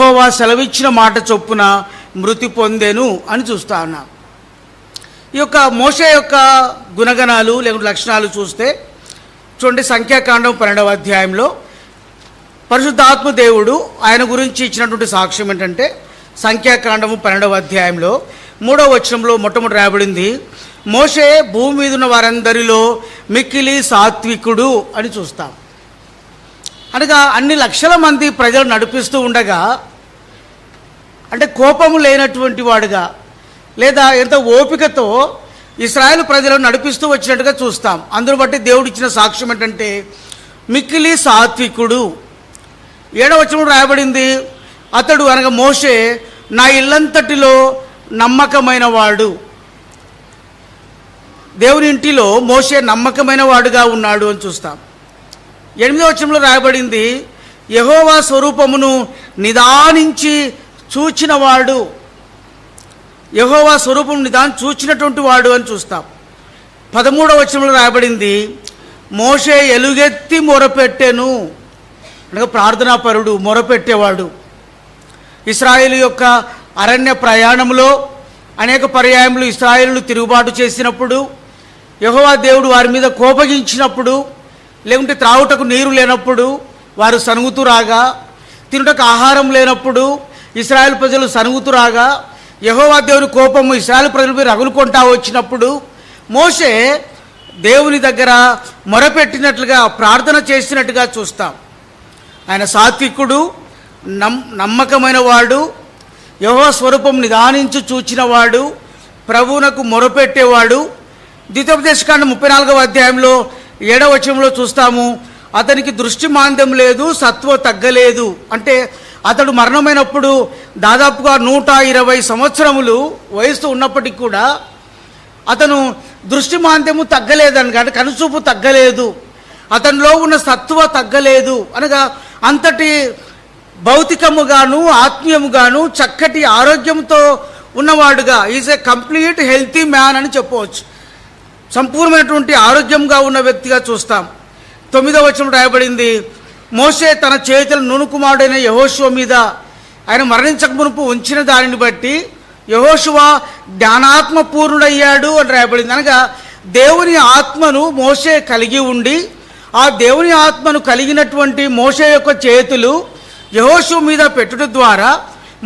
యెహోవా సెలవిచ్చిన మాట చొప్పున మృతి పొందెను అని చూస్తా ఉన్నాం. ఈ యొక్క మోషే యొక్క గుణగణాలు లేకుంటే లక్షణాలు చూస్తే చూడండి, సంఖ్యాకాండం 12వ అధ్యాయంలో పరిశుద్ధాత్మ దేవుడు ఆయన గురించి ఇచ్చినటువంటి సాక్ష్యం ఏంటంటే, సంఖ్యాకాండము 12వ అధ్యాయంలో 3వ వచనంలో మొట్టమొదటి రాయబడింది, మోషే భూమి మీద ఉన్న వారందరిలో మిక్కిలి సాత్వికుడు అని చూస్తాం. అనగా అన్ని లక్షల మంది ప్రజలు నడిపిస్తూ ఉండగా, అంటే కోపము లేనటువంటి వాడుగా లేదా ఎంత ఓపికతో ఇశ్రాయేలు ప్రజలను నడిపిస్తూ వచ్చినట్టుగా చూస్తాం. అందును బట్టి దేవుడు ఇచ్చిన సాక్ష్యం ఏంటంటే మిక్కిలి సాత్వికుడు. 7వ వచనంలో రాయబడింది, అతడు అనగా మోషే నా ఇల్లంతటిలో నమ్మకమైన వాడు. దేవుని ఇంటిలో మోషే నమ్మకమైన వాడుగా ఉన్నాడు అని చూస్తాం. 8వ వచనంలో రాయబడింది, యెహోవా స్వరూపమును నిదానించి చూచినవాడు. యెహోవా స్వరూపం చూచినటువంటి వాడు అని చూస్తాం. 13వ వచనంలో రాయబడింది, మోషే ఎలుగెత్తి మొరపెట్టెను. అనగా ప్రార్థనాపరుడు, మొరపెట్టేవాడు. ఇశ్రాయేలు యొక్క అరణ్య ప్రయాణంలో అనేక పర్యాయములు ఇశ్రాయేలు తిరుగుబాటు చేసినప్పుడు, యెహోవా దేవుడు వారి మీద కోపగించినప్పుడు, లేకుంటే త్రాగుటకు నీరు లేనప్పుడు వారు సనుగుతూ రాగా, తినుటకు ఆహారం లేనప్పుడు ఇశ్రాయేలు ప్రజలు సనుగుతూ రాగా, యెహోవా దేవుని కోపము ఇశ్రాయేలు ప్రజలపై రగులుకొంటా వచ్చినప్పుడు మోషే దేవుని దగ్గర మొరపెట్టినట్లుగా ప్రార్థన చేసినట్టుగా చూస్తాం. ఆయన సాత్వికుడు, నమ్మకమైన వాడు, యెహోవా స్వరూపం నిదానించి చూచినవాడు, ప్రభువునకు మొరపెట్టేవాడు. ద్వితోపదేశకాండం 34వ అధ్యాయంలో 7వ వచనంలో చూస్తాము, అతనికి దృష్టి మాంద్యం లేదు, సత్వ తగ్గలేదు. అంటే అతడు మరణమైనప్పుడు దాదాపుగా 120 సంవత్సరములు వయసు ఉన్నప్పటికీ కూడా అతను దృష్టి మాంద్యము తగ్గలేదని, అంటే కనుచూపు తగ్గలేదు, అతనిలో ఉన్న సత్వ తగ్గలేదు. అనగా అంతటి భౌతికముగాను ఆత్మీయముగాను చక్కటి ఆరోగ్యంతో ఉన్నవాడుగా, is a complete healthy man అని చెప్పవచ్చు. సంపూర్ణమైనటువంటి ఆరోగ్యంగా ఉన్న వ్యక్తిగా చూస్తాం. 9వ వచనం రాయబడింది, మోషే తన చేతులు నూను కుమారుడైన యెహోషువ మీద ఆయన మరణించక మునుపు ఉంచిన దానిని బట్టి యెహోషువ జ్ఞానాత్మ పూర్ణుడయ్యాడు అని రాయబడింది. అనగా దేవుని ఆత్మను మోషే కలిగి ఉండి, ఆ దేవుని ఆత్మను కలిగినటువంటి మోషే యొక్క చేతులు యెహోషువ మీద పెట్టుట ద్వారా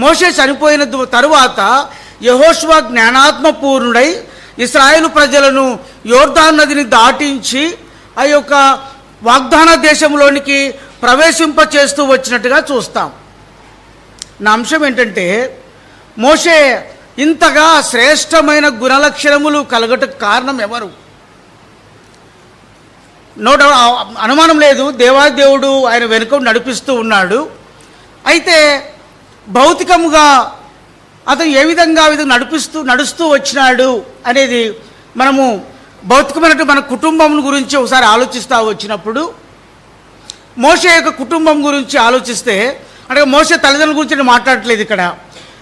మోషే చనిపోయిన తరువాత యెహోషువ జ్ఞానాత్మ పూర్ణుడై ఇశ్రాయేలు ప్రజలను యోర్దాను నదిని దాటించి ఆ యొక్క వాగ్దాన దేశంలోనికి ప్రవేశింపచేస్తూ వచ్చినట్టుగా చూస్తాం. నా అంశం ఏంటంటే, మోషే ఇంతగా శ్రేష్టమైన గుణలక్షణములు కలగటకు కారణం ఎవరు? అనుమానం లేదు, దేవాదేవుడు ఆయన వెనుక నడిపిస్తూ ఉన్నాడు. అయితే భౌతికముగా అతను ఏ విధంగా నడుస్తూ వచ్చినాడు అనేది మనము భౌతికమైనటువంటి మన కుటుంబం గురించి ఒకసారి ఆలోచిస్తూ వచ్చినప్పుడు, మోషే యొక్క కుటుంబం గురించి ఆలోచిస్తే, అంటే మోషే తల్లిదండ్రుల గురించి నేను మాట్లాడట్లేదు ఇక్కడ.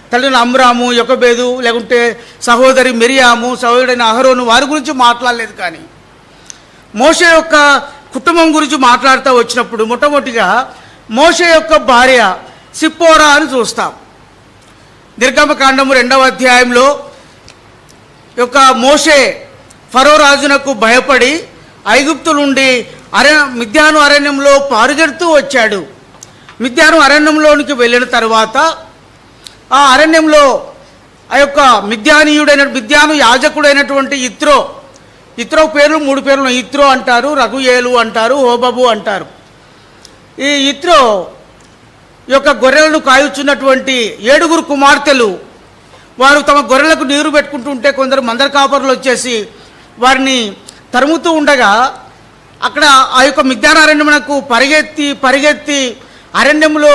తల్లిదండ్రులు అమ్రాము, యొకబేదు, లేకుంటే సహోదరి మిరియాము, సహోదరుడైన అహరోను, వారి గురించి మాట్లాడలేదు. కానీ మోషే యొక్క కుటుంబం గురించి మాట్లాడుతూ వచ్చినప్పుడు మొట్టమొదటిగా మోషే యొక్క భార్య సిప్పోరా అని చూస్తాం. నిర్గమకాండము 2వ అధ్యాయంలో యొక్క మోషే ఫరో రాజునకు భయపడి ఐగుప్తు నుండి మిద్యాను అరణ్యంలో పారుగెడుతూ వచ్చాడు. మిద్యాను అరణ్యంలోనికి వెళ్ళిన తర్వాత ఆ అరణ్యంలో ఆ యొక్క మిద్యాను యాజకుడైనటువంటి ఇత్రో పేర్లు 3 పేర్లు, ఇత్రో అంటారు, రఘుయేలు అంటారు, హోబబు అంటారు. ఈ ఇత్రో యొక్క గొర్రెలను కాయుచున్నటువంటి 7 కుమార్తెలు, వారు తమ గొర్రెలకు నీరు పెట్టుకుంటుంటే కొందరు మందర కాపరులు వచ్చేసి వారిని తరుముతూ ఉండగా, అక్కడ ఆ యొక్క మిద్యానారణ్యమునకు పరిగెత్తి అరణ్యంలో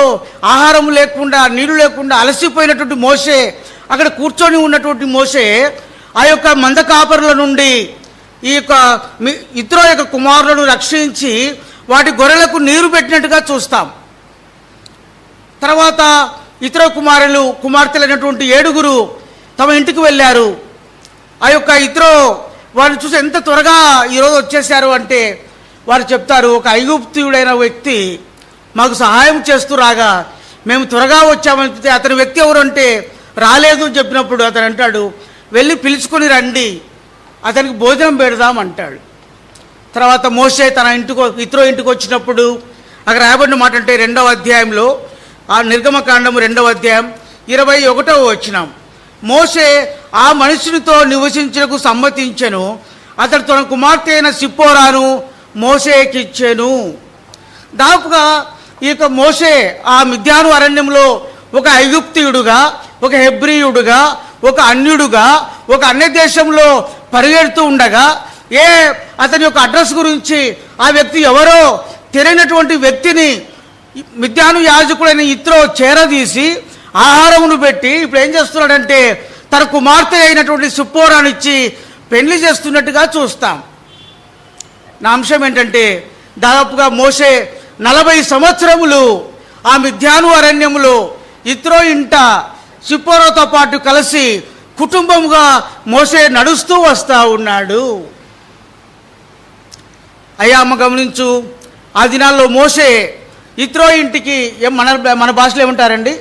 ఆహారం లేకుండా నీళ్లు లేకుండా అలసిపోయినటువంటి మోషే అక్కడ కూర్చొని ఉన్నటువంటి మోషే ఆ యొక్క మంద కాపరుల నుండి ఈ యొక్క ఇత్రో యొక్క కుమారులను రక్షించి వాటి గొర్రెలకు నీరు పెట్టినట్టుగా చూస్తాం. తర్వాత ఇతర కుమార్తెలైనటువంటి 7 తమ ఇంటికి వెళ్ళారు. ఆ యొక్క ఇతరో వారిని చూసి ఎంత త్వరగా ఈరోజు వచ్చేసారు అంటే వారు చెప్తారు, ఒక ఐగుప్తీయుడైన వ్యక్తి మాకు సహాయం చేస్తూ రాగా మేము త్వరగా వచ్చామని చెప్తే అతని వ్యక్తి ఎవరు అంటే రాలేదు అని చెప్పినప్పుడు అతను అంటాడు, వెళ్ళి పిలుచుకొని రండి, అతనికి భోజనం పెడదాం అంటాడు. తర్వాత మోషే తన ఇత్రో ఇంటికి వచ్చినప్పుడు అక్కడ రాయబడిన మాట అంటే 2వ అధ్యాయంలో, ఆ నిర్గమకాండము 2వ అధ్యాయం 21వ వచనం, మోషే ఆ మనుషునితో నివసించుటకు సమ్మతించెను, అతడు తన కుమార్తె అయిన సిప్పోరాను మోషేకిచ్చెను. దాదాపుగా ఈ యొక్క మోషే ఆ మిద్యాను అరణ్యంలో ఒక ఐగుప్తీయుడుగా, ఒక హెబ్రీయుడుగా, ఒక అన్యుడుగా, ఒక అన్య దేశంలో పరిగెడుతూ ఉండగా అతని యొక్క అడ్రస్ గురించి ఆ వ్యక్తి ఎవరో తెలియనటువంటి వ్యక్తిని మిద్యాను యాజకుడైన ఇత్రో చేరదీసి ఆహారమును పెట్టి ఇప్పుడు ఏం చేస్తున్నాడంటే తన కుమార్తె అయినటువంటి సిప్పోరానిచ్చి పెళ్లి చేస్తున్నట్టుగా చూస్తాం. నా అంశం ఏంటంటే దాదాపుగా మోషే 40 సంవత్సరములు ఆ మిద్యాను అరణ్యములో ఇత్రో ఇంట సిప్పోరాతో పాటు కలిసి కుటుంబముగా మోషే నడుస్తూ వస్తూ ఉన్నాడు. అయ్యా అమ్మ గమనించు, ఆ దినాల్లో మోషే ఇత్రో ఇంటికి మన భాషలో ఏమంటారండి,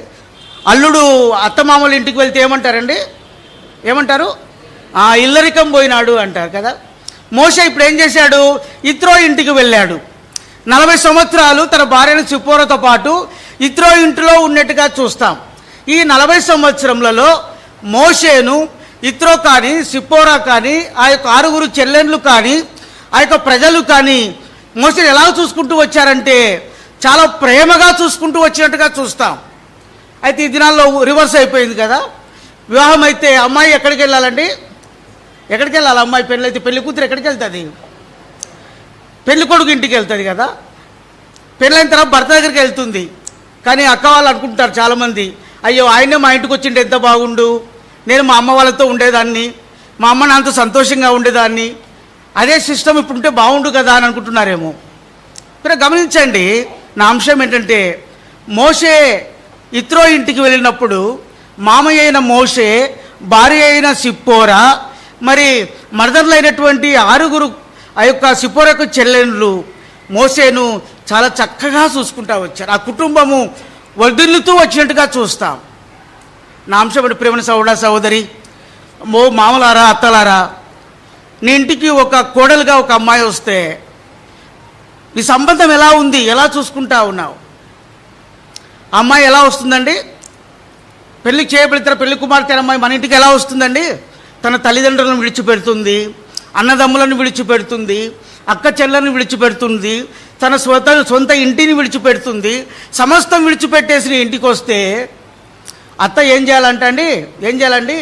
అల్లుడు అత్తమామల ఇంటికి వెళ్తే ఏమంటారండి, ఏమంటారు, ఇల్లరికం పోయినాడు అంటారు కదా. మోషే ఇప్పుడు ఏం చేశాడు, ఇత్రో ఇంటికి వెళ్ళాడు. 40 సంవత్సరాలు తన భార్యను సిప్పోరాతో పాటు ఇత్రో ఇంటిలో ఉన్నట్టుగా చూస్తాం. ఈ 40 సంవత్సరములలో మోషేను ఇత్రో కానీ సిప్పోరా కానీ ఆ యొక్క 6 చెల్లెండ్లు కానీ ఆ యొక్క ప్రజలు కానీ మోషేను ఎలా చూసుకుంటూ వచ్చారంటే చాలా ప్రేమగా చూసుకుంటూ వచ్చినట్టుగా చూస్తాం. అయితే ఈ దినాల్లో రివర్స్ అయిపోయింది కదా. వివాహం అయితే అమ్మాయి ఎక్కడికి వెళ్ళాలండి, ఎక్కడికి వెళ్ళాలి అమ్మాయి పెళ్ళి అయితే, పెళ్లి కూతురు ఎక్కడికి వెళ్తుంది, పెళ్లి కొడుకు ఇంటికి వెళ్తుంది కదా. పెళ్ళైన తర్వాత భర్త దగ్గరికి వెళ్తుంది. కానీ అక్క వాళ్ళు అనుకుంటారు చాలామంది, అయ్యో ఆయనే మా ఇంటికి వచ్చింటే ఎంత బాగుండు, నేను మా అమ్మ వాళ్ళతో ఉండేదాన్ని, మా అమ్మ నాన్నతో సంతోషంగా ఉండేదాన్ని, అదే సిస్టమ్ ఇప్పుడుంటే బాగుండు కదా అని అనుకుంటున్నారేమో. మీరు గమనించండి, నా అంశం ఏంటంటే మోషే ఇత్రో ఇంటికి వెళ్ళినప్పుడు మామయ్య అయిన మోషే, భార్య అయిన సిప్పోరా, మరి మరదర్లు అయినటువంటి 6 ఆ యొక్క సిప్పోరా యొక్క చెల్లెండ్లు మోషేను చాలా చక్కగా చూసుకుంటూ వచ్చారు. ఆ కుటుంబము వర్ధిల్లుతూ వచ్చినట్టుగా చూస్తాం. నా అంశం అంటే ప్రేమ సహోదరి, మామలారా, అత్తలారా, నీ ఇంటికి ఒక కోడలుగా ఒక అమ్మాయి వస్తే నీ సంబంధం ఎలా ఉంది, ఎలా చూసుకుంటా ఉన్నావు? అమ్మాయి ఎలా వస్తుందండి, పెళ్లి చేయబడితే పెళ్లి కుమార్తె అమ్మాయి మన ఇంటికి ఎలా వస్తుందండి? తన తల్లిదండ్రులను విడిచిపెడుతుంది, అన్నదమ్ములను విడిచిపెడుతుంది, అక్క చెల్లెలను విడిచిపెడుతుంది, తన సొంత ఇంటిని విడిచిపెడుతుంది, సమస్తం విడిచిపెట్టేసి ఇంటికి వస్తే అత్త ఏం చేయాలండి?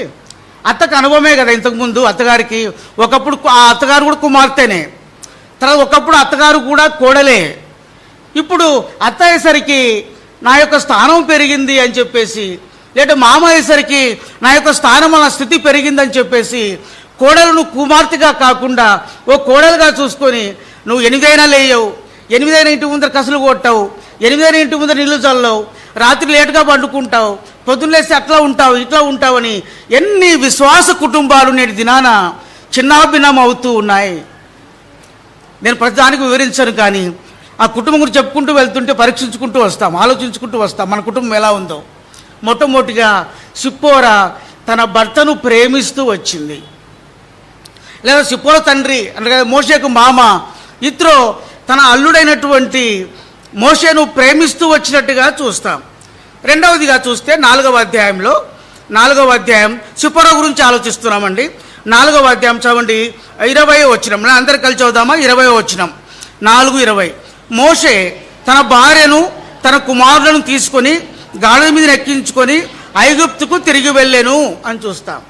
అత్తకు అనుభవమే కదా ఇంతకుముందు అత్తగారికి. ఒకప్పుడు ఆ అత్తగారు కూడా కుమార్తెనే, తర్వాత ఒకప్పుడు అత్తగారు కూడా కోడలే. ఇప్పుడు అత్త అయ్యేసరికి నా యొక్క స్థానం పెరిగింది అని చెప్పేసి, లేదా మామ అయ్యేసరికి నా యొక్క స్థానం నా స్థితి పెరిగిందని చెప్పేసి కోడలను కుమార్తెగా కాకుండా ఓ కోడలుగా చూసుకొని నువ్వు 8 అయినా లేయవు, 8 అయినా ఇంటి ముందర కసులు కొట్టావు, 8 అయినా ఇంటి ముందర నీళ్లు చల్లవు, రాత్రి లేటుగా పండుకుంటావు, పొద్దున్నేసి అట్లా ఉంటావు ఇట్లా ఉంటావని ఎన్ని విశ్వాస కుటుంబాలు నేటి దినాన చిన్నాభిన్నం అవుతూ ఉన్నాయి. నేను ప్రతిదానికి వివరించను, కానీ ఆ కుటుంబం గురించి చెప్పుకుంటూ వెళ్తుంటే పరీక్షించుకుంటూ వస్తాం, ఆలోచించుకుంటూ వస్తాం మన కుటుంబం ఎలా ఉందో. మొట్టమొదటిగా సిప్పోరా తన భర్తను ప్రేమిస్తూ వచ్చింది, లేదా సిప్పోరా తండ్రి అంటే మోషేకు మామ ఇత్రో తన అల్లుడైనటువంటి మోషేను ప్రేమిస్తూ వచ్చినట్టుగా చూస్తాం. రెండవదిగా చూస్తే 4వ అధ్యాయంలో 4వ అధ్యాయం సిప్పోరా గురించి ఆలోచిస్తున్నామండి. 4వ అధ్యాయం చదవండి, 20వ వచనం. అందరు కలిసి చదువుదామా? 20వ వచనం, 4:20. మోషే తన భార్యను తన కుమారులను తీసుకొని గాడిద మీద ఎక్కించుకొని ఐగుప్తుకు తిరిగి వెళ్ళెను అని చూస్తాం.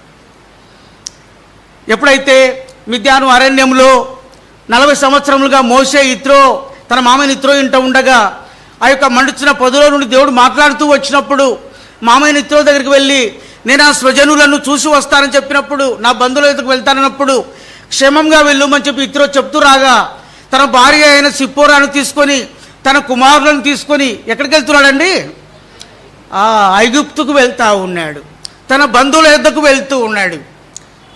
ఎప్పుడైతే మిద్యాను అరణ్యంలో 40 సంవత్సరములుగా మోషే ఇత్రో తన మామయ్య ఇత్రో ఇంట ఉండగా ఆ యొక్క మండుచున్న పొదలో నుండి దేవుడు మాట్లాడుతూ వచ్చినప్పుడు మామయ్య ఇత్రో దగ్గరికి వెళ్ళి నేను ఆ స్వజనులను చూసి వస్తానని చెప్పినప్పుడు, నా బంధువుల దగ్గరికి వెళ్తానన్నప్పుడు క్షేమంగా వెళ్ళమని చెప్పి ఇత్రో చెప్తూ రాగా తన భార్య అయిన సిప్పోరాను తీసుకొని తన కుమారులను తీసుకొని ఎక్కడికి వెళ్తున్నాడండి? ఐగుప్తుకు వెళ్తూ ఉన్నాడు, తన బంధువుల యొద్దకు వెళ్తూ ఉన్నాడు.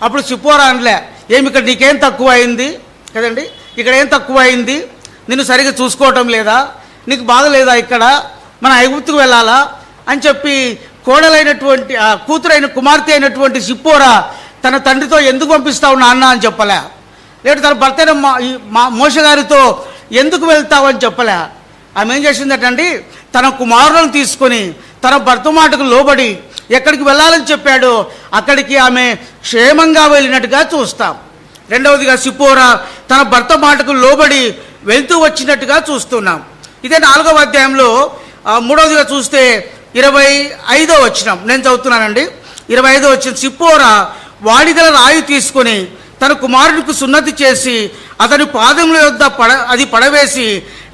అప్పుడు సిప్పోరా అనలే, ఏమి ఇక్కడ నీకేం తక్కువ అయింది కదండి, ఇక్కడ ఏం తక్కువ అయింది, నిన్ను సరిగ్గా చూసుకోవటం లేదా, నీకు బాగలేదా, ఇక్కడ మన ఐగుప్తుకు వెళ్ళాలా, అని చెప్పి కోడలైనటువంటి కూతురైన కుమార్తె అయినటువంటి సిప్పోరా తన తండ్రితో ఎందుకు పంపిస్తావు నాన్న అని చెప్పలే, లేదా తన భర్త అయిన మోషే గారితో ఎందుకు వెళ్తావు అని చెప్పలే. ఆమె ఏం చేసిందటండి, తన కుమారులను తీసుకొని తన భర్త మాటకు లోబడి ఎక్కడికి వెళ్ళాలని చెప్పాడో అక్కడికి ఆమె క్షేమంగా వెళ్ళినట్టుగా చూస్తాం. రెండవదిగా సిప్పోరా తన భర్త మాటకు లోబడి వెళ్తూ వచ్చినట్టుగా చూస్తున్నాం. ఇదే 4వ అధ్యాయంలో 3వదిగా చూస్తే 25వ వచనం నేను చదువుతున్నానండి. 25వ వచనం, సిప్పోరా వాడిగల రాయి తీసుకొని తన కుమారునికి సున్నతి చేసి అతని పాదముల యొద్ద అది పడవేసి,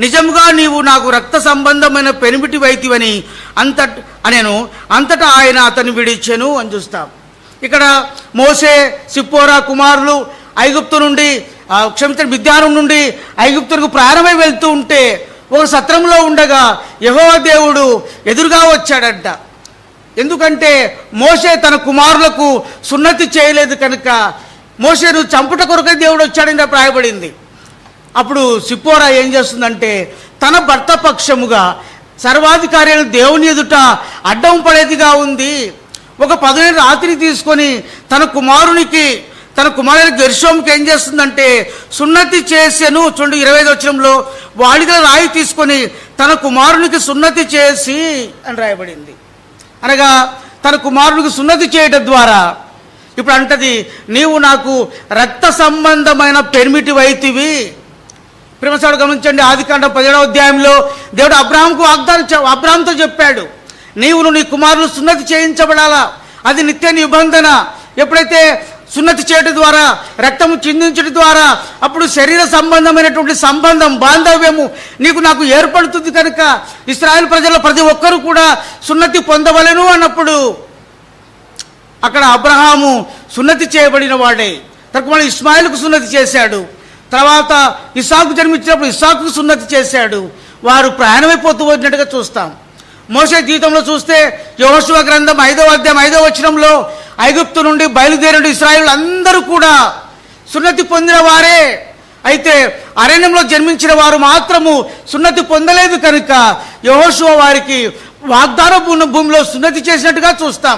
నిజంగా నీవు నాకు రక్త సంబంధమైన పెనిమిటి వైతివని అంతటా ఆయన అతన్ని విడిచెను అని చూస్తాం. ఇక్కడ మోషే సిప్పోరా కుమారులు ఐగుప్తు నుండి మిద్యానం నుండి ఐగుప్తులకు ప్రారంభమై వెళ్తూ ఉంటే ఒక సత్రంలో ఉండగా యెహోవా దేవుడు ఎదురుగా వచ్చాడంట. ఎందుకంటే మోషే తన కుమారులకు సున్నతి చేయలేదు కనుక మోషేను చంపుట కొరకై దేవుడు వచ్చాడని రాయబడింది. అప్పుడు సిప్పోరా ఏం చేస్తుందంటే తన భర్త పక్షముగా సర్వాధికారి దేవుని ఎదుట అడ్డం పడేదిగా ఉంది. ఒక 10 రాత్రి తీసుకొని తన కుమారుని గెర్షోంకి ఏం చేస్తుందంటే సున్నతి చేసెను. చూడండి 25వ వచనంలో, వాడిగల రాయి తీసుకొని తన కుమారునికి సున్నతి చేసి అని రాయబడింది. అనగా తన కుమారునికి సున్నతి చేయడం ద్వారా ఇప్పుడు అంటది, నీవు నాకు రక్త సంబంధమైన పెనిమిటి వైతివి. ప్రేమసాడు గమనించండి, ఆదికాండం 17వ అధ్యాయంలో దేవుడు అబ్రాహాముతో చెప్పాడు, నువ్వు నీ కుమారులు సున్నతి చేయించబడాలా, అది నిత్య నిబంధన. ఎప్పుడైతే సున్నతి చేయడం ద్వారా రక్తము చిందించడం ద్వారా అప్పుడు శరీర సంబంధమైనటువంటి బాంధవ్యము నాకు ఏర్పడుతుంది. కనుక ఇశ్రాయేలు ప్రజల ప్రతి ఒక్కరూ కూడా సున్నతి పొందవలెను అన్నప్పుడు అక్కడ అబ్రహాము సున్నతి చేయబడిన వాడే. తక్కువ ఇస్మాయిల్కు సున్నతి చేశాడు. తర్వాత ఇస్సాకు జన్మించినప్పుడు ఇస్సాకుకు సున్నతి చేశాడు. వారు ప్రయాణమైపోతూ వచ్చినట్టుగా చూస్తాం. మోషే జీవితంలో చూస్తే యెహోషువ గ్రంథం 5వ అధ్యాయం 5వ వచనంలో ఐగుప్తు నుండి బయలుదేరిన ఇశ్రాయేలు అందరూ కూడా సున్నతి పొందిన వారే. అయితే అరణ్యంలో జన్మించిన వారు మాత్రము సున్నతి పొందలేదు కనుక యెహోషువ వారికి వాగ్దాన భూమిలో సున్నతి చేసినట్టుగా చూస్తాం.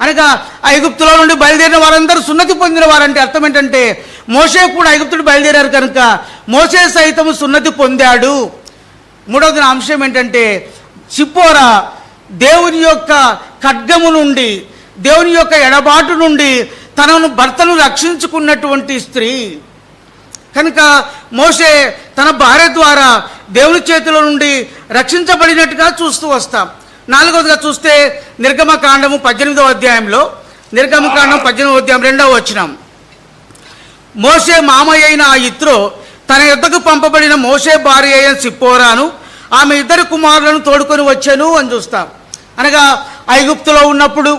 అనగా ఐగుప్తులో నుండి బయలుదేరిన వారందరూ సున్నతి పొందిన వారంటే అర్థం ఏంటంటే మోషే కూడా ఐగుప్తుడు బయలుదేరారు కనుక మోషే సైతము సున్నతి పొందాడు. 3వ అంశం ఏంటంటే సిప్పోరా దేవుని యొక్క ఖడ్గము నుండి, దేవుని యొక్క ఎడబాటు నుండి తనను భర్తను రక్షించుకున్నటువంటి స్త్రీ కనుక మోషే తన భార్య ద్వారా దేవుని చేతిలో నుండి రక్షించబడినట్టుగా చూస్తూ వస్తాం. 4వదిగా చూస్తే నిర్గమకాండము 18వ అధ్యాయంలో 18వ అధ్యాయం 2వ వచనం, మోషే మామయ్య అయిన ఆ యిత్రో తన యొద్దకు పంపబడిన మోషే భార్య అయిన సిప్పోరాను ఆమె 2 కుమారులను తోడుకొని వచ్చాను అని చూస్తాం. అనగా ఐగుప్తులో ఉన్నప్పుడు,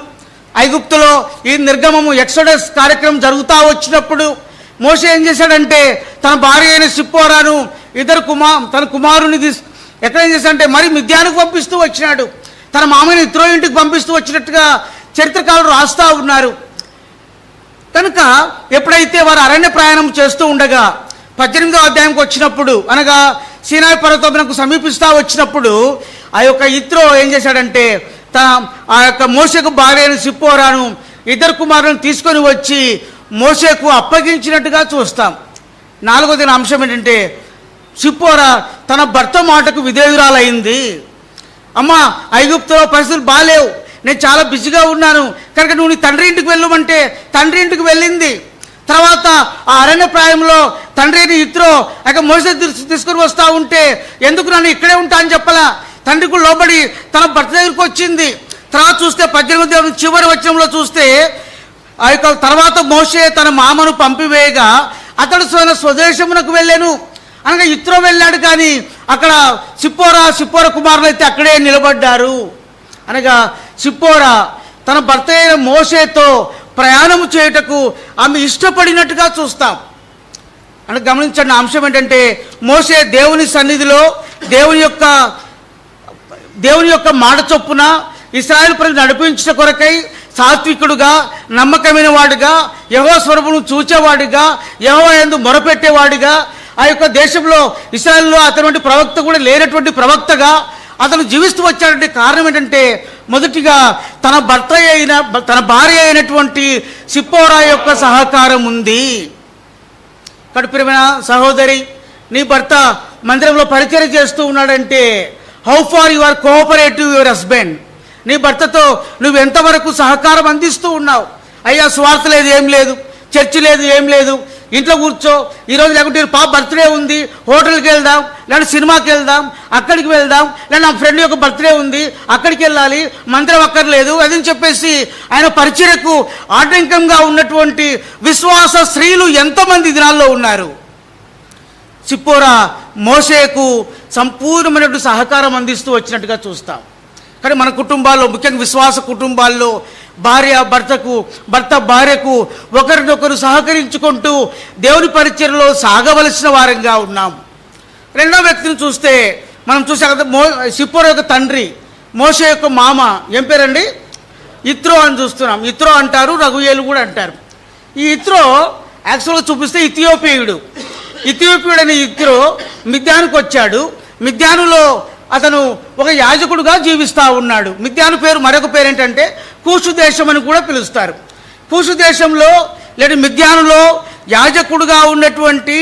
ఐగుప్తులో ఈ నిర్గమము ఎక్సోడస్ కార్యక్రమం జరుగుతూ వచ్చినప్పుడు మోషే ఏం చేశాడంటే తన భార్య అయిన సిప్పోరాను తన కుమారుని ఎక్కడేం చేశాడంటే మరి మిద్యానికి పంపిస్తూ వచ్చినాడు. తన మామయ్యని ఇత్రో ఇంటికి పంపిస్తూ వచ్చినట్టుగా చరిత్రకారులు రాస్తూ ఉన్నారు. కనుక ఎప్పుడైతే వారు అరణ్య ప్రయాణం చేస్తూ ఉండగా 18వ అధ్యాయంకి వచ్చినప్పుడు, అనగా సీనాయి పర్వతమునకు సమీపిస్తూ వచ్చినప్పుడు ఆ యొక్క ఇత్రో ఏం చేశాడంటే ఆ యొక్క మోషేకు భార్య అయిన సిప్పోరాను 2 కుమారులను తీసుకొని వచ్చి మోషేకు అప్పగించినట్టుగా చూస్తాం. 4వ అంశం ఏంటంటే సిప్పోరా తన భర్త మాటకు విధేయురాలైంది. అమ్మా, ఐగుప్తులో పరిస్థితులు బాలేవు, నేను చాలా బిజీగా ఉన్నాను కనుక నువ్వు నీ తండ్రి ఇంటికి వెళ్ళమంటే తండ్రి ఇంటికి వెళ్ళింది. తర్వాత ఆ అరణ్య ప్రాయంలో తండ్రి అయిన యిత్రో మోషే తీసుకొని వస్తూ ఉంటే ఎందుకు నన్ను ఇక్కడే ఉంటా అని చెప్పలా, తండ్రికి లోబడి తన భర్త దగ్గరికి వచ్చింది. తర్వాత చూస్తే 18వ చివరి వచనంలో చూస్తే ఆ యొక్క తర్వాత మోషే తన మామను పంపివేయగా అతడు స్వదేశమునకు వెళ్ళాను. అనగా యిత్రో వెళ్ళాడు కానీ అక్కడ సిప్పోరా కుమారులు అయితే అక్కడే నిలబడ్డారు. అనగా సిప్పోరా తన భర్త అయిన మోషేతో ప్రయాణము చేయుటకు ఆమె ఇష్టపడినట్టుగా చూస్తాం. అని గమనించండి. అంశం ఏంటంటే మోషే దేవుని సన్నిధిలో దేవుని యొక్క మాట చొప్పున ఇశ్రాయేలు ప్రజలు నడిపించిన కొరకై సాత్వికుడుగా, నమ్మకమైన వాడుగా, యెహోవా స్వరమును చూచేవాడిగా, యెహోవా యందు మొరపెట్టేవాడిగా, ఆ యొక్క దేశంలో ఇశ్రాయేలులో అతని ప్రవక్త కూడా లేనటువంటి ప్రవక్తగా అతను జీవిస్తూ వచ్చాడంటే కారణం ఏంటంటే మొదటిగా తన భార్య అయినటువంటి సిప్పోరా యొక్క సహకారం ఉంది. కడుపురిమైన సహోదరి, నీ భర్త మందిరంలో పరిచయం చేస్తూ ఉన్నాడంటే how far you are cooperative your husband. నీ భర్తతో నువ్వు ఎంతవరకు సహకారం అందిస్తూ ఉన్నావు? అయ్యా స్వార్థ లేదు, ఏం లేదు, చర్చి లేదు, ఏం లేదు, ఇంట్లో కూర్చో, ఈరోజు లేకుంటే పాప బర్త్డే ఉంది, హోటల్కి వెళ్దాం, లేదంటే సినిమాకి వెళ్దాం, అక్కడికి వెళ్దాం, లేదా నా ఫ్రెండ్ యొక్క బర్త్డే ఉంది, అక్కడికి వెళ్ళాలి, మందిరం అక్కర్లేదు అదని చెప్పేసి ఆయన పరిచర్యకు ఆటంకంగా ఉన్నటువంటి విశ్వాస స్త్రీలు ఎంతోమంది దినాల్లో ఉన్నారు. సిప్పోరా మోషేకు సంపూర్ణమైనటువంటి సహకారం అందిస్తూ వచ్చినట్టుగా చూస్తాం. కానీ మన కుటుంబాల్లో, ముఖ్యంగా విశ్వాస కుటుంబాల్లో భార్య భర్తకు, భర్త భార్యకు ఒకరినొకరు సహకరించుకుంటూ దేవుని పరిచర్యలో సాగవలసిన వారంగా ఉన్నాం. రెండో వ్యక్తిని చూస్తే మనం చూసే కదా, సిప్పోరా యొక్క తండ్రి, మోషే యొక్క మామ, ఏం పేరండి? ఇత్రో అని చూస్తున్నాం. ఇత్రో అంటారు, రఘుయేలు కూడా అంటారు. ఈ ఇత్రో యాక్చువల్గా చూపిస్తే ఇథియోపియుడు అనే ఇత్రో మిద్యానుకు వచ్చాడు. మిద్యానులో అతను ఒక యాజకుడుగా జీవిస్తూ ఉన్నాడు. మిద్యాను పేరు, మరొక పేరు ఏంటంటే కూషు దేశం అని కూడా పిలుస్తారు. కూషు దేశంలో లేదా మిద్యానులో యాజకుడుగా ఉన్నటువంటి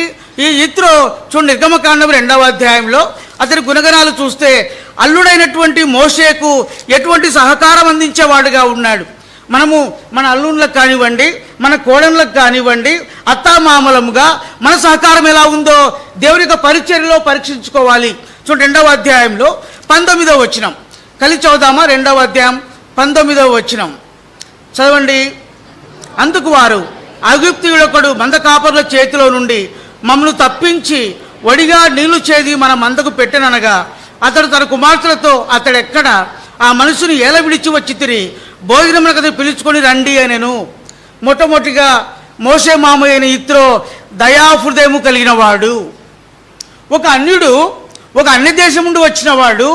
ఈ ఇత్రో చూడండి, నిర్గమకాండం 2వ అధ్యాయంలో అతని గుణగణాలు చూస్తే అల్లుడైనటువంటి మోషేకు ఎటువంటి సహకారం అందించేవాడుగా ఉన్నాడు. మనము మన అల్లుళ్ళకు కానివ్వండి, మన కోడళ్ళకు కానివ్వండి, అత్తామామలముగా మన సహకారం ఎలా ఉందో దేవుని యొక్క పరిచర్యలో పరీక్షించుకోవాలి. చూడండి 2వ అధ్యాయంలో 19వ వచనం కలిసి చదువుదామా? 2వ అధ్యాయం 19వ వచనం చదవండి. అందుకు వారు, ఐగుప్తీయుడొకడు మంద కాపరుల చేతిలో నుండి మమ్మను తప్పించి వడిగా నీళ్లు చేది మన మందకు పెట్టెననగా అతడు తన కుమార్తెలతో, అతడెక్కడ? ఆ మనుషుని ఎలా విడిచి వచ్చి తిరిగి భోజనమునకు అతను పిలుచుకొని రండి అనెను. మొట్టమొదటిగా మోషే మామయ్యని ఇత్రో దయాహృదయము కలిగిన వాడు. ఒక అన్యుడు, ఒక అన్య దేశం నుండి వచ్చిన వాడు,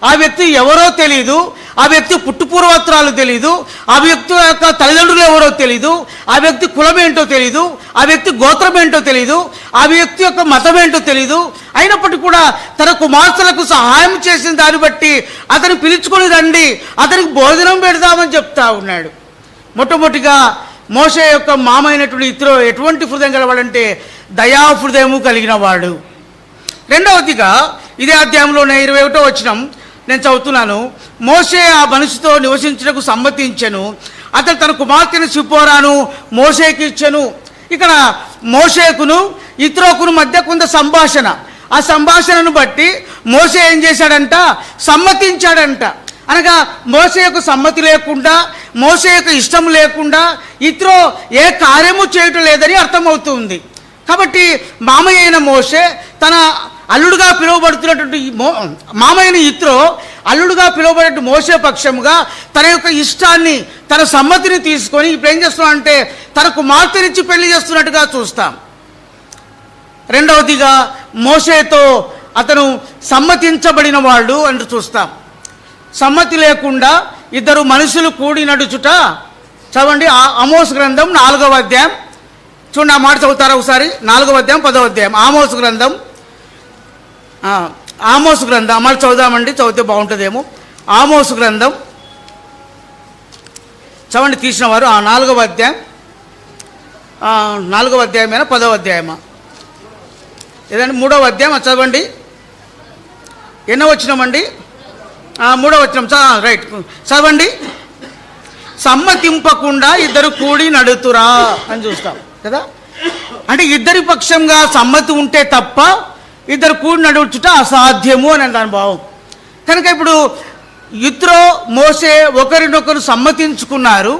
ఆ వ్యక్తి ఎవరో తెలీదు, ఆ వ్యక్తి పుట్టుపూర్వత్రాలు తెలీదు, ఆ వ్యక్తి యొక్క తల్లిదండ్రులు ఎవరో తెలీదు, ఆ వ్యక్తి కులం ఏంటో తెలీదు, ఆ వ్యక్తి గోత్రం ఏంటో తెలీదు, ఆ వ్యక్తి యొక్క మతం ఏంటో తెలీదు. అయినప్పటికీ కూడా తన కుమార్తెలకు సహాయం చేసిన దాన్ని బట్టి అతను పిలుచుకొని రండి, అతనికి భోజనం పెడదామని చెప్తా ఉన్నాడు. మొట్టమొదటిగా మోషే యొక్క మామ అయినటువంటి ఇత్రో ఎటువంటి హృదయం గలవాడంటే దయాహృదయము కలిగిన వాడు. రెండవదిగా ఇదే అధ్యాయంలోనే 21వ వచనం నేను చదువుతున్నాను. మోషే ఆ మనిషితో నివసించుటకు సమ్మతించెను, అతడు తన కుమార్తెను సిప్పోరాను మోషేకి ఇచ్చెను. ఇక్కడ మోషేకును ఇత్రోకును మధ్య కొంత సంభాషణ, ఆ సంభాషణను బట్టి మోషే ఏం చేశాడంట? సమ్మతించాడంట. అనగా మోషే యొక్క సమ్మతి లేకుండా, మోషే యొక్క ఇష్టం లేకుండా ఇత్రో ఏ కార్యము చేయటం లేదని అర్థమవుతుంది. కాబట్టి మామయ్య అయిన మోషే తన అల్లుడుగా పిలువబడుతున్నటువంటి మామయ్యని ఇత్రో అల్లుడుగా పిలువబడే మోషే పక్షముగా తన యొక్క ఇష్టాన్ని, తన సమ్మతిని తీసుకొని ఇప్పుడు ఏం చేస్తున్నాడంటే తన కుమార్తెనిచ్చి పెళ్లి చేస్తున్నట్టుగా చూస్తాం. రెండవదిగా మోషేతో అతను సమ్మతించబడిన వాడు అని చూస్తాం. సమ్మతి లేకుండా ఇద్దరు మనుషులు కూడి నడుచుట. చదవండి ఆమోస్ గ్రంథం 4వ అధ్యాయం. చూడండి, ఆ మాట చదువుతారా ఒకసారి? 4వ అధ్యాయం 10వ అధ్యాయం ఆమోస్ గ్రంథం. మళ్ళీ చదువుదామండి, చదివితే బాగుంటుందేమో. ఆమోస్ గ్రంథం చదవండి, తీసిన వారు 4వ అధ్యాయం 4వ అధ్యాయమేనా 10వ అధ్యాయమా? ఏదండి 3వ అధ్యాయం చదవండి. ఎన్నో వచ్చినామండి? 3వ వచనం రైట్ చదవండి. సమ్మతింపకుండా ఇద్దరు కూడి నడుతురా అని చూస్తాం కదా. అంటే ఇద్దరి పక్షంగా సమ్మతి ఉంటే తప్ప ఇద్దరు కూడి నడుచుట అసాధ్యము అని దాని భావం. కనుక ఇప్పుడు ఇత్రో మోషే ఒకరినొకరు సమ్మతించుకున్నారు.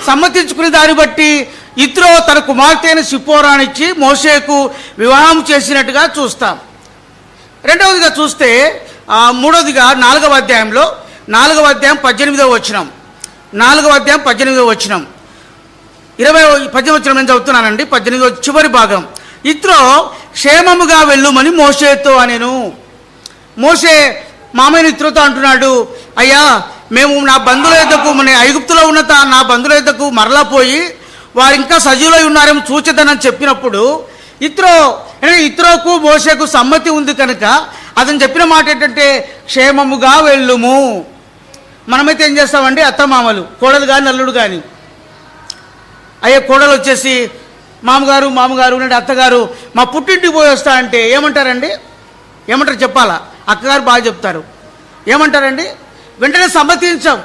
సమ్మతించుకునే దాన్ని బట్టి ఇత్రో తన కుమార్తె అయిన సిప్పోరానిచ్చి మోషేకు వివాహం చేసినట్టుగా చూస్తాం. రెండవదిగా చూస్తే మూడవదిగా 4వ అధ్యాయంలో 4వ అధ్యాయం 18వ వచనం 4వ అధ్యాయం 18వ వచనం 18వ వచనం నేను చదువుతున్నానండి. 18వ చివరి భాగం. ఇత్రో క్షేమముగా వెళ్ళుమని మోషేతో అనెను. మోషే మామయ్య ఇత్రోతో అంటున్నాడు, అయ్యా మేము నా బంధువుల యొద్దకు, మన ఐగుప్తులో ఉన్న నా బంధువుల యొద్దకు మరలా పోయి వారు ఇంకా సజీవులై ఉన్నారేమో చూచేదనని చెప్పినప్పుడు ఇత్రోకు మోషేకు సమ్మతి ఉంది కనుక అతను చెప్పిన మాట ఏంటంటే క్షేమముగా వెళ్ళుము. మనమైతే ఏం చేస్తామండి, అత్తమామలు, కోడలు కానీ అల్లుడు కానీ, అయ్యే కోడలు వచ్చేసి మామగారు అంటే అత్తగారు మా పుట్టింటికి పోయి వస్తా అంటే ఏమంటారండి? ఏమంటారు చెప్పాలా? అక్కగారు బాగా చెప్తారు. ఏమంటారండి? వెంటనే సమ్మతించాం.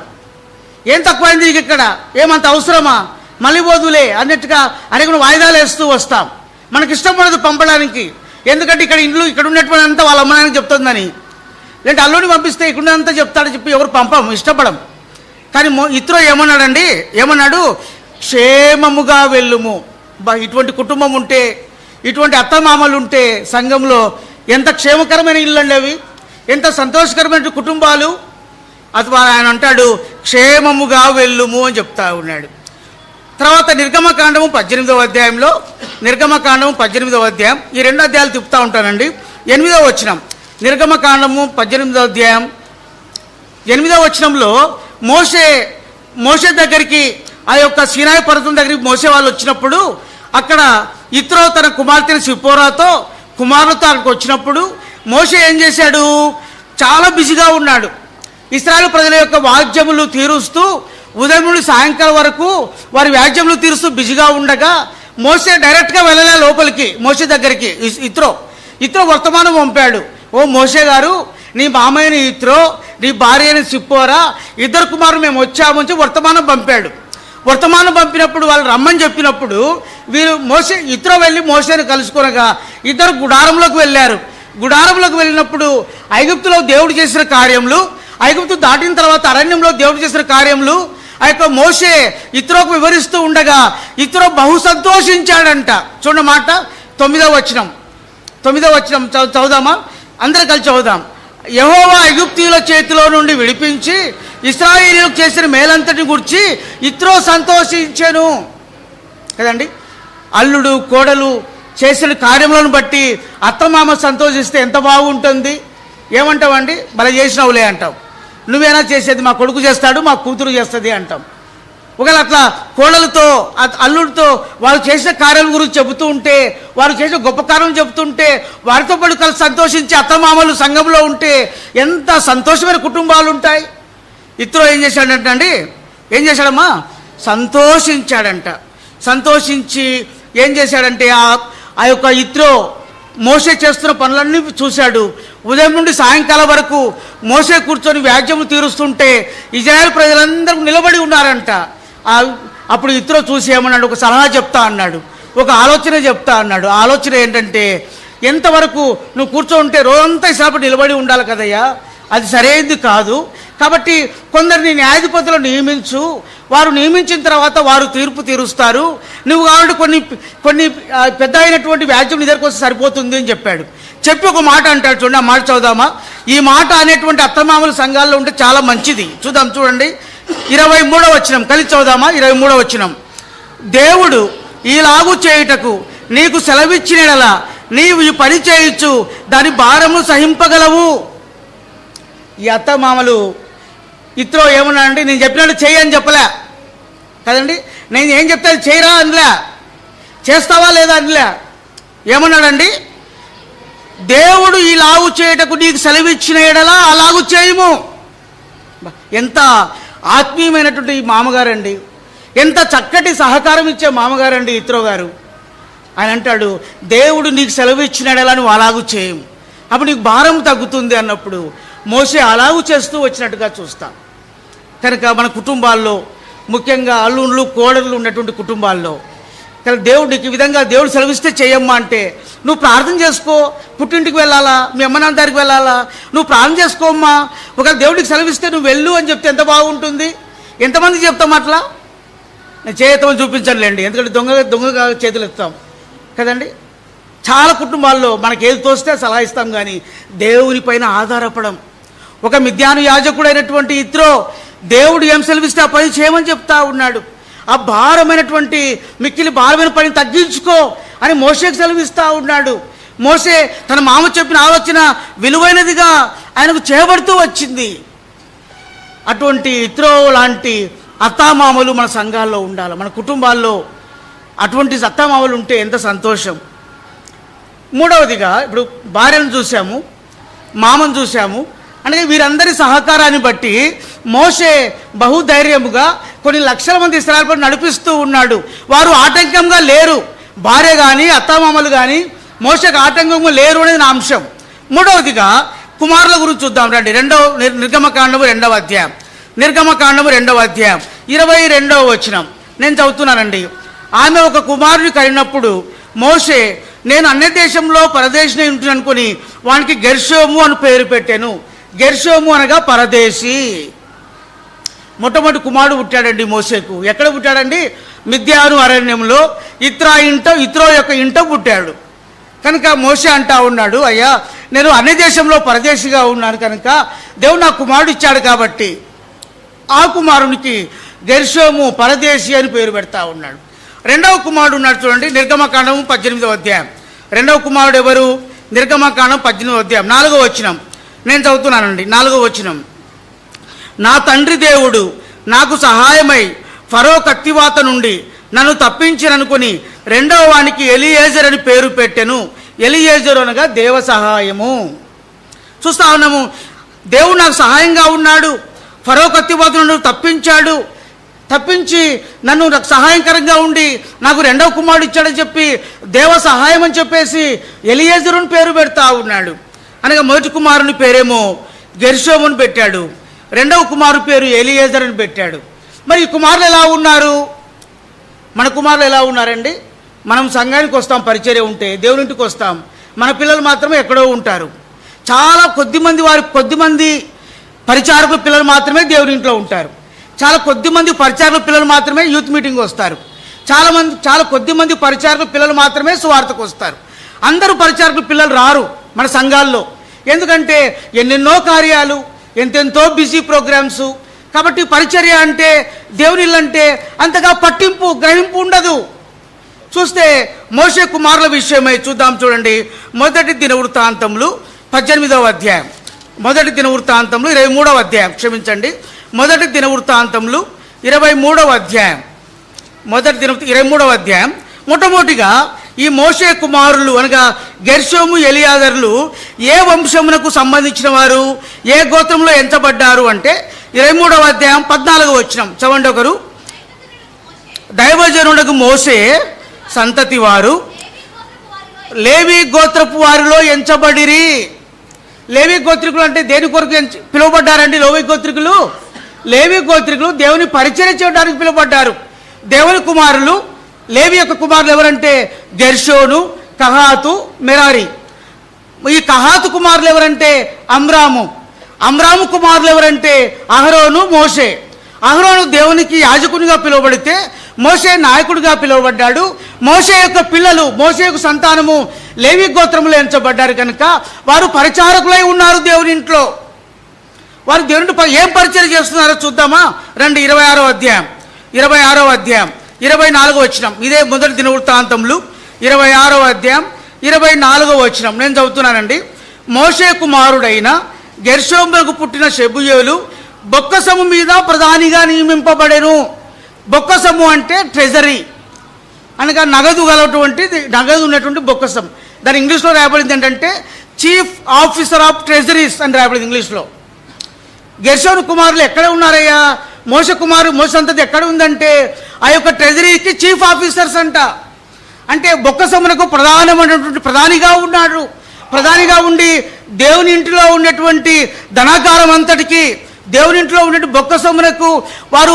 ఏం తక్కువైంది నీకు ఇక్కడ, ఏమంత అవసరమా, మళ్ళీ పోదులే అన్నట్టుగా అనేక వాయిదాలు వేస్తూ వస్తాం. మనకి ఇష్టం పడదు పంపడానికి. ఎందుకంటే ఇక్కడ ఇంట్లో ఇక్కడ ఉన్నటువంటి అంతా వాళ్ళ అమ్మనానికి చెప్తుందని, లేదంటే అల్లుడిని పంపిస్తే ఇక్కడంతా చెప్తాడని చెప్పి ఎవరు పంపం, ఇష్టపడం. కానీ ఇత్రో ఏమన్నాడండి, ఏమన్నాడు? క్షేమముగా వెళ్ళుము. ఇటువంటి కుటుంబం ఉంటే, ఇటువంటి అత్తమామలు ఉంటే సంఘంలో ఎంత క్షేమకరమైన ఇల్లు అండి అవి, ఎంత సంతోషకరమైన కుటుంబాలు. అది ఆయన అంటాడు క్షేమముగా వెళ్ళుము అని చెప్తా ఉన్నాడు. తర్వాత నిర్గమకాండము 18వ అధ్యాయంలో, నిర్గమకాండము 18వ అధ్యాయం, ఈ 2 అధ్యాయాలు తిప్పుతూ ఉంటానండి. 8వ వచనం, నిర్గమకాండము 18వ అధ్యాయం 8వ వచనంలో మోషే దగ్గరికి, ఆ యొక్క సీనాయి పర్వతం దగ్గరికి మోసే వాళ్ళు వచ్చినప్పుడు, అక్కడ ఇత్రో తన కుమార్తెని సిప్పోరాతో కుమారులతో అక్కడికి వచ్చినప్పుడు మోషే ఏం చేశాడు? చాలా బిజీగా ఉన్నాడు. ఇశ్రాయేలు ప్రజల యొక్క వాద్యములు తీరుస్తూ ఉదయం నుండి సాయంకాలం వరకు వారి వ్యాజ్యములు తీరుస్తూ బిజీగా ఉండగా మోసే డైరెక్ట్గా వెళ్ళలే లోపలికి. మోసే దగ్గరికి ఇత్రో వర్తమానం పంపాడు. ఓ మోసే గారు, నీ మామయ్యని ఇత్రో, నీ భార్యని సిప్పోరా, 2 కుమారులు మేము వచ్చామని వర్తమానం పంపాడు. వర్తమానం పంపినప్పుడు వాళ్ళు రమ్మని చెప్పినప్పుడు వీరు ఇత్రో వెళ్ళి మోసేని కలుసుకొనగా 2 గుడారంలోకి వెళ్ళారు. గుడారంలోకి వెళ్ళినప్పుడు ఐగుప్తులో దేవుడు చేసిన కార్యములు, ఐగుప్తు దాటిన తర్వాత అరణ్యంలో దేవుడు చేసిన కార్యములు ఆ యొక్క మోషే ఇత్రోకు వివరిస్తూ ఉండగా ఇత్రో బహు సంతోషించాడంట. చూడండి మాట 9వ వచనం చదువుదామా? అందరూ కలిసి చదువుదాం. యెహోవా ఐగుప్తీయుల చేతిలో నుండి విడిపించి ఇశ్రాయేలీయులకు చేసిన మేలంతటిని గురించి ఇత్రో సంతోషించెను. కదండి, అల్లుడు కోడలు చేసిన కార్యములను బట్టి అత్తమామ సంతోషిస్తే ఎంత బాగుంటుంది. ఏమంటావండి? భలే చేసినవులే అంటావు. నువ్వేనా చేసేది? మా కొడుకు చేస్తాడు, మా కూతురు చేస్తుంది అంటాం. ఒకవేళ అట్లా కోడలతో అల్లుడితో వాళ్ళు చేసిన కార్యాల గురించి చెబుతూ ఉంటే, వారు చేసిన గొప్ప కార్యం చెబుతుంటే వారితో పాటు కలిసి సంతోషించి అత్తమామలు సంఘంలో ఉంటే ఎంత సంతోషమైన కుటుంబాలు ఉంటాయి. ఇత్రో ఏం చేశాడంటండి? ఏం చేశాడమ్మా? సంతోషించాడంట. సంతోషించి ఏం చేశాడంటే ఆ యొక్క ఇత్రో మోసే చేస్తున్న పనులన్నీ చూశాడు. ఉదయం నుండి సాయంకాలం వరకు మోసే కూర్చొని వ్యాజ్యము తీరుస్తుంటే ఇజ్రాయేల్ ప్రజలందరూ నిలబడి ఉన్నారంట. అప్పుడు ఇత్రో చూసి ఏమన్నాడు? ఒక సలహా చెప్తా అన్నాడు, ఒక ఆలోచన చెప్తా అన్నాడు. ఆలోచన ఏంటంటే, ఎంతవరకు నువ్వు కూర్చోంటే రోజంతా ఇసాపటి నిలబడి ఉండాలి కదయ్యా, అది సరైనది కాదు. కాబట్టి కొందరిని న్యాయాధిపతులు నియమించు, వారు నియమించిన తర్వాత వారు తీర్పు తీరుస్తారు. నువ్వు కాబట్టి కొన్ని పెద్ద అయినటువంటి వ్యాజ్యం నీ దగ్గరకు వస్తే సరిపోతుంది అని చెప్పాడు. చెప్పి ఒక మాట అంటాడు. చూడండి, ఆ మాట చదువుదామా? ఈ మాట అనేటువంటి అత్తమామల సంఘాల్లో ఉంటే చాలా మంచిది. చూడండి 23వ వచనం కలిసి చదువుదామా? 23వ వచనం, దేవుడు ఈలాగు చేయుటకు నీకు సెలవిచ్చిన యెడల నీవు ఈ పని చేయొచ్చు, దాని భారము సహింపగలవు. ఈ అత్తమామలు ఇత్రో ఏమన్నాడంటే, నేను చెప్పినట్టు చెయ్యి అని చెప్పలే కదండి, నేను ఏం చెప్తే చేయరా అనిలే, చేస్తావా లేదా అనిలే. ఏమన్నాడండి? దేవుడు ఈలాగు చేయుటకు నీకు సెలవిచ్చిన యెడల అలాగు చేయము. ఎంత ఆత్మీయమైనటువంటి మామగారండి, ఎంత చక్కటి సహకారం ఇచ్చే మామగారండి ఇత్రో గారు. ఆయన అంటాడు, దేవుడు నీకు సెలవు ఇచ్చినాడలా నువ్వు అలాగూ చేయము, అప్పుడు నీకు భారం తగ్గుతుంది అన్నప్పుడు మోసే అలాగూ చేస్తూ వచ్చినట్టుగా చూస్తాం. కనుక మన కుటుంబాల్లో, ముఖ్యంగా అల్లుళ్ళు కోడళ్ళు ఉన్నటువంటి కుటుంబాల్లో దేవుడు నీకు ఈ విధంగా దేవుడు సెలవిస్తే చేయమ్మా అంటే నువ్వు ప్రార్థన చేసుకో. పుట్టింటికి వెళ్ళాలా, మీ అమ్మ నాన్న దగ్గరికి వెళ్ళాలా, నువ్వు ప్రార్థన చేసుకోమ్మా. ఒకవేళ దేవుడికి సెలవిస్తే నువ్వు వెళ్ళు అని చెప్తే ఎంత బాగుంటుంది. ఎంతమందికి చెప్తాం అట్లా? నేను చేయతం చూపించనులేండి, ఎందుకంటే దొంగగా చేతులు ఎత్తాం కదండి. చాలా కుటుంబాల్లో మనకి ఏది తోస్తే సలహా ఇస్తాం, కానీ దేవుని పైన ఆధారపడం. ఒక మిద్యాను యాజకుడైనటువంటి ఇత్రో దేవుడు ఏం సెలవిస్తే ఆ పని చేయమని చెప్తా ఉన్నాడు. ఆ భారమైనటువంటి మిక్కిలి భారమైన పని తగ్గించుకో అని మోషేకి సెలవిస్తూ ఉన్నాడు. మోషే తన మామ చెప్పిన ఆలోచన విలువైనదిగా ఆయనకు చేయబడుతూ వచ్చింది. అటువంటి ఇత్రో లాంటి అత్తామామలు మన సంఘాల్లో ఉండాలి, మన కుటుంబాల్లో అటువంటి అత్తామామలు ఉంటే ఎంత సంతోషం. మూడవదిగా, ఇప్పుడు భార్యను చూసాము, మామను చూసాము, అంటే వీరందరి సహకారాన్ని బట్టి మోషే బహుధైర్యముగా కొన్ని లక్షల మంది ఇశ్రాయేలు నడిపిస్తూ ఉన్నాడు. వారు ఆటంకంగా లేరు, భార్య కానీ అత్తమామలు కానీ మోషేకు ఆటంకంగా లేరు అనేది నా అంశం. మూడవదిగా కుమారుల గురించి చూద్దాం రండి. నిర్గమకాండము 2వ అధ్యాయం, నిర్గమకాండము 2వ అధ్యాయం 22వ వచనం నేను చదువుతున్నానండి. ఆమె ఒక కుమారుని కలిగినప్పుడు మోషే, నేను అన్య దేశంలో పరదేశిని ఉంటున్నాను అనుకుని వానికి గెర్షోము అని పేరు పెట్టాను. గెర్షోము అనగా పరదేశి. మొట్టమొదటి కుమారుడు పుట్టాడండి మోషేకు. ఎక్కడ పుట్టాడండి? మిద్యాను అరణ్యంలో ఇత్రో యొక్క ఇంట పుట్టాడు. కనుక మోషే అంటా ఉన్నాడు, అయ్యా నేను అన్య దేశంలో పరదేశిగా ఉన్నాను కనుక దేవుడు నా కుమారుడు ఇచ్చాడు కాబట్టి ఆ కుమారునికి గెర్షోము పరదేశి అని పేరు పెడతా ఉన్నాడు. రెండవ కుమారుడు ఉన్నాడు చూడండి, నిర్గమకాండం 18వ అధ్యాయం. రెండవ కుమారుడు ఎవరు? నిర్గమకాండం 18వ అధ్యాయం 4వ వచనం నేను చదువుతున్నానండి. 4వ వచనం, నా తండ్రి దేవుడు నాకు సహాయమై ఫరో కత్తివాత నుండి నన్ను తప్పించిననుకొని రెండవ వానికి ఎలియేజర్ అని పేరు పెట్టెను. ఎలియేజరు అనగా దేవ సహాయము. చూస్తా ఉన్నాము, దేవుడు నాకు సహాయంగా ఉన్నాడు, ఫరో కత్తివాత నుండి తప్పించాడు, తప్పించి నన్ను నాకు సహాయకరంగా ఉండి నాకు రెండవ కుమారుడు ఇచ్చాడని చెప్పి దేవ సహాయం అని చెప్పేసి ఎలియేజరుని పేరు పెడతా ఉన్నాడు. అనగా మొదటి కుమారుని పేరేమో గెర్షోముని పెట్టాడు, రెండవ కుమారు పేరు ఎలియేజర్ అని పెట్టాడు. మరి ఈ కుమారులు ఎలా ఉన్నారు? మన కుమారులు ఎలా ఉన్నారండి? మనం సంఘానికి వస్తాం, పరిచర్య ఉంటే దేవునింటికి వస్తాం, మన పిల్లలు మాత్రమే ఎక్కడో ఉంటారు. చాలా కొద్దిమంది పరిచారకుల పిల్లలు మాత్రమే దేవుని ఇంట్లో ఉంటారు. చాలా కొద్దిమంది పరిచారకుల పిల్లలు మాత్రమే యూత్ మీటింగ్ వస్తారు. చాలా కొద్దిమంది పరిచారకుల పిల్లలు మాత్రమే సువార్తకు వస్తారు. అందరూ పరిచారకుల పిల్లలు రారు మన సంఘాల్లో. ఎందుకంటే ఎన్నెన్నో కార్యాలు, ఎంతెంతో బిజీ ప్రోగ్రామ్స్. కాబట్టి పరిచర్య అంటే, దేవుని ఇల్లు అంటే అంతగా పట్టింపు గ్రహింపు ఉండదు. చూస్తే మోషే కుమారుల విషయమై చూద్దాం చూడండి. మొదటి దినవృత్తాంతములు 18వ అధ్యాయం, మొదటి దినవృత్తాంతములు 23వ అధ్యాయం, క్షమించండి, మొదటి దినవృత్తాంతములు 23వ అధ్యాయం, 23వ అధ్యాయం. మొట్టమొదటిగా ఈ మోషే కుమారులు అనగా గెర్షోము ఎలియాజరులు ఏ వంశమునకు సంబంధించిన వారు, ఏ గోత్రంలో ఎంచబడ్డారు అంటే 23వ అధ్యాయం 14వ వచనం చదవండి ఒకరు. దైవజనుడకు మోషే సంతతి వారు లేవి గోత్రపు వారిలో ఎంచబడిరి. లేవి గోత్రికులు అంటే దేని కొరకు పిలువబడ్డారండి? లేవి గోత్రికులు దేవుని పరిచర్య చేయడానికి పిలువబడ్డారు. దేవుని కుమారులు, లేవి యొక్క కుమారులు ఎవరంటే గెర్షోను, కహాతు, మెరారి. ఈ కహాతు కుమారులు ఎవరంటే అమ్రాము కుమారులు ఎవరంటే అహరోను, మోషే. అహరోను దేవునికి యాజకునిగా పిలువబడితే మోషే నాయకుడిగా పిలువబడ్డాడు. మోషే యొక్క పిల్లలు, మోషే యొక్క సంతానము లేవి గోత్రములో ఎంచబడ్డారు కనుక వారు పరిచారకులై ఉన్నారు దేవుని ఇంట్లో. వారు దేవుని ఏం పరిచయం చేస్తున్నారో చూద్దామా రండి. 26వ అధ్యాయం 24వ వచనం, ఇదే మొదటి దినవృత్తాంతములు 26వ అధ్యాయం 24వ వచనం నేను చదువుతున్నానండి. మోషే కుమారుడైన గెర్షోమునకు పుట్టిన షెబూయేలు బొక్కసము మీద ప్రధానిగా నియమింపబడెను. బొక్కసము అంటే ట్రెజరీ అనగా నగదు ఉన్నటువంటి బొక్కసం. దాని ఇంగ్లీష్లో రాయబడింది ఏంటంటే చీఫ్ ఆఫీసర్ ఆఫ్ ట్రెజరీస్ అని రాయబడింది ఇంగ్లీష్లో. గెర్షోను కుమారులు ఎక్కడ ఉన్నారయ్యా? మోషే సంతతి ఎక్కడ ఉందంటే ఆ యొక్క ట్రెజరీకి చీఫ్ ఆఫీసర్స్ అంట. అంటే బొక్కసమునకు ప్రధానిగా ఉన్నాడు. ప్రధానిగా ఉండి దేవుని ఇంటిలో ఉన్నటువంటి ధనాగారం అంతటికి, దేవుని ఇంట్లో ఉన్నటువంటి బొక్కసమునకు వారు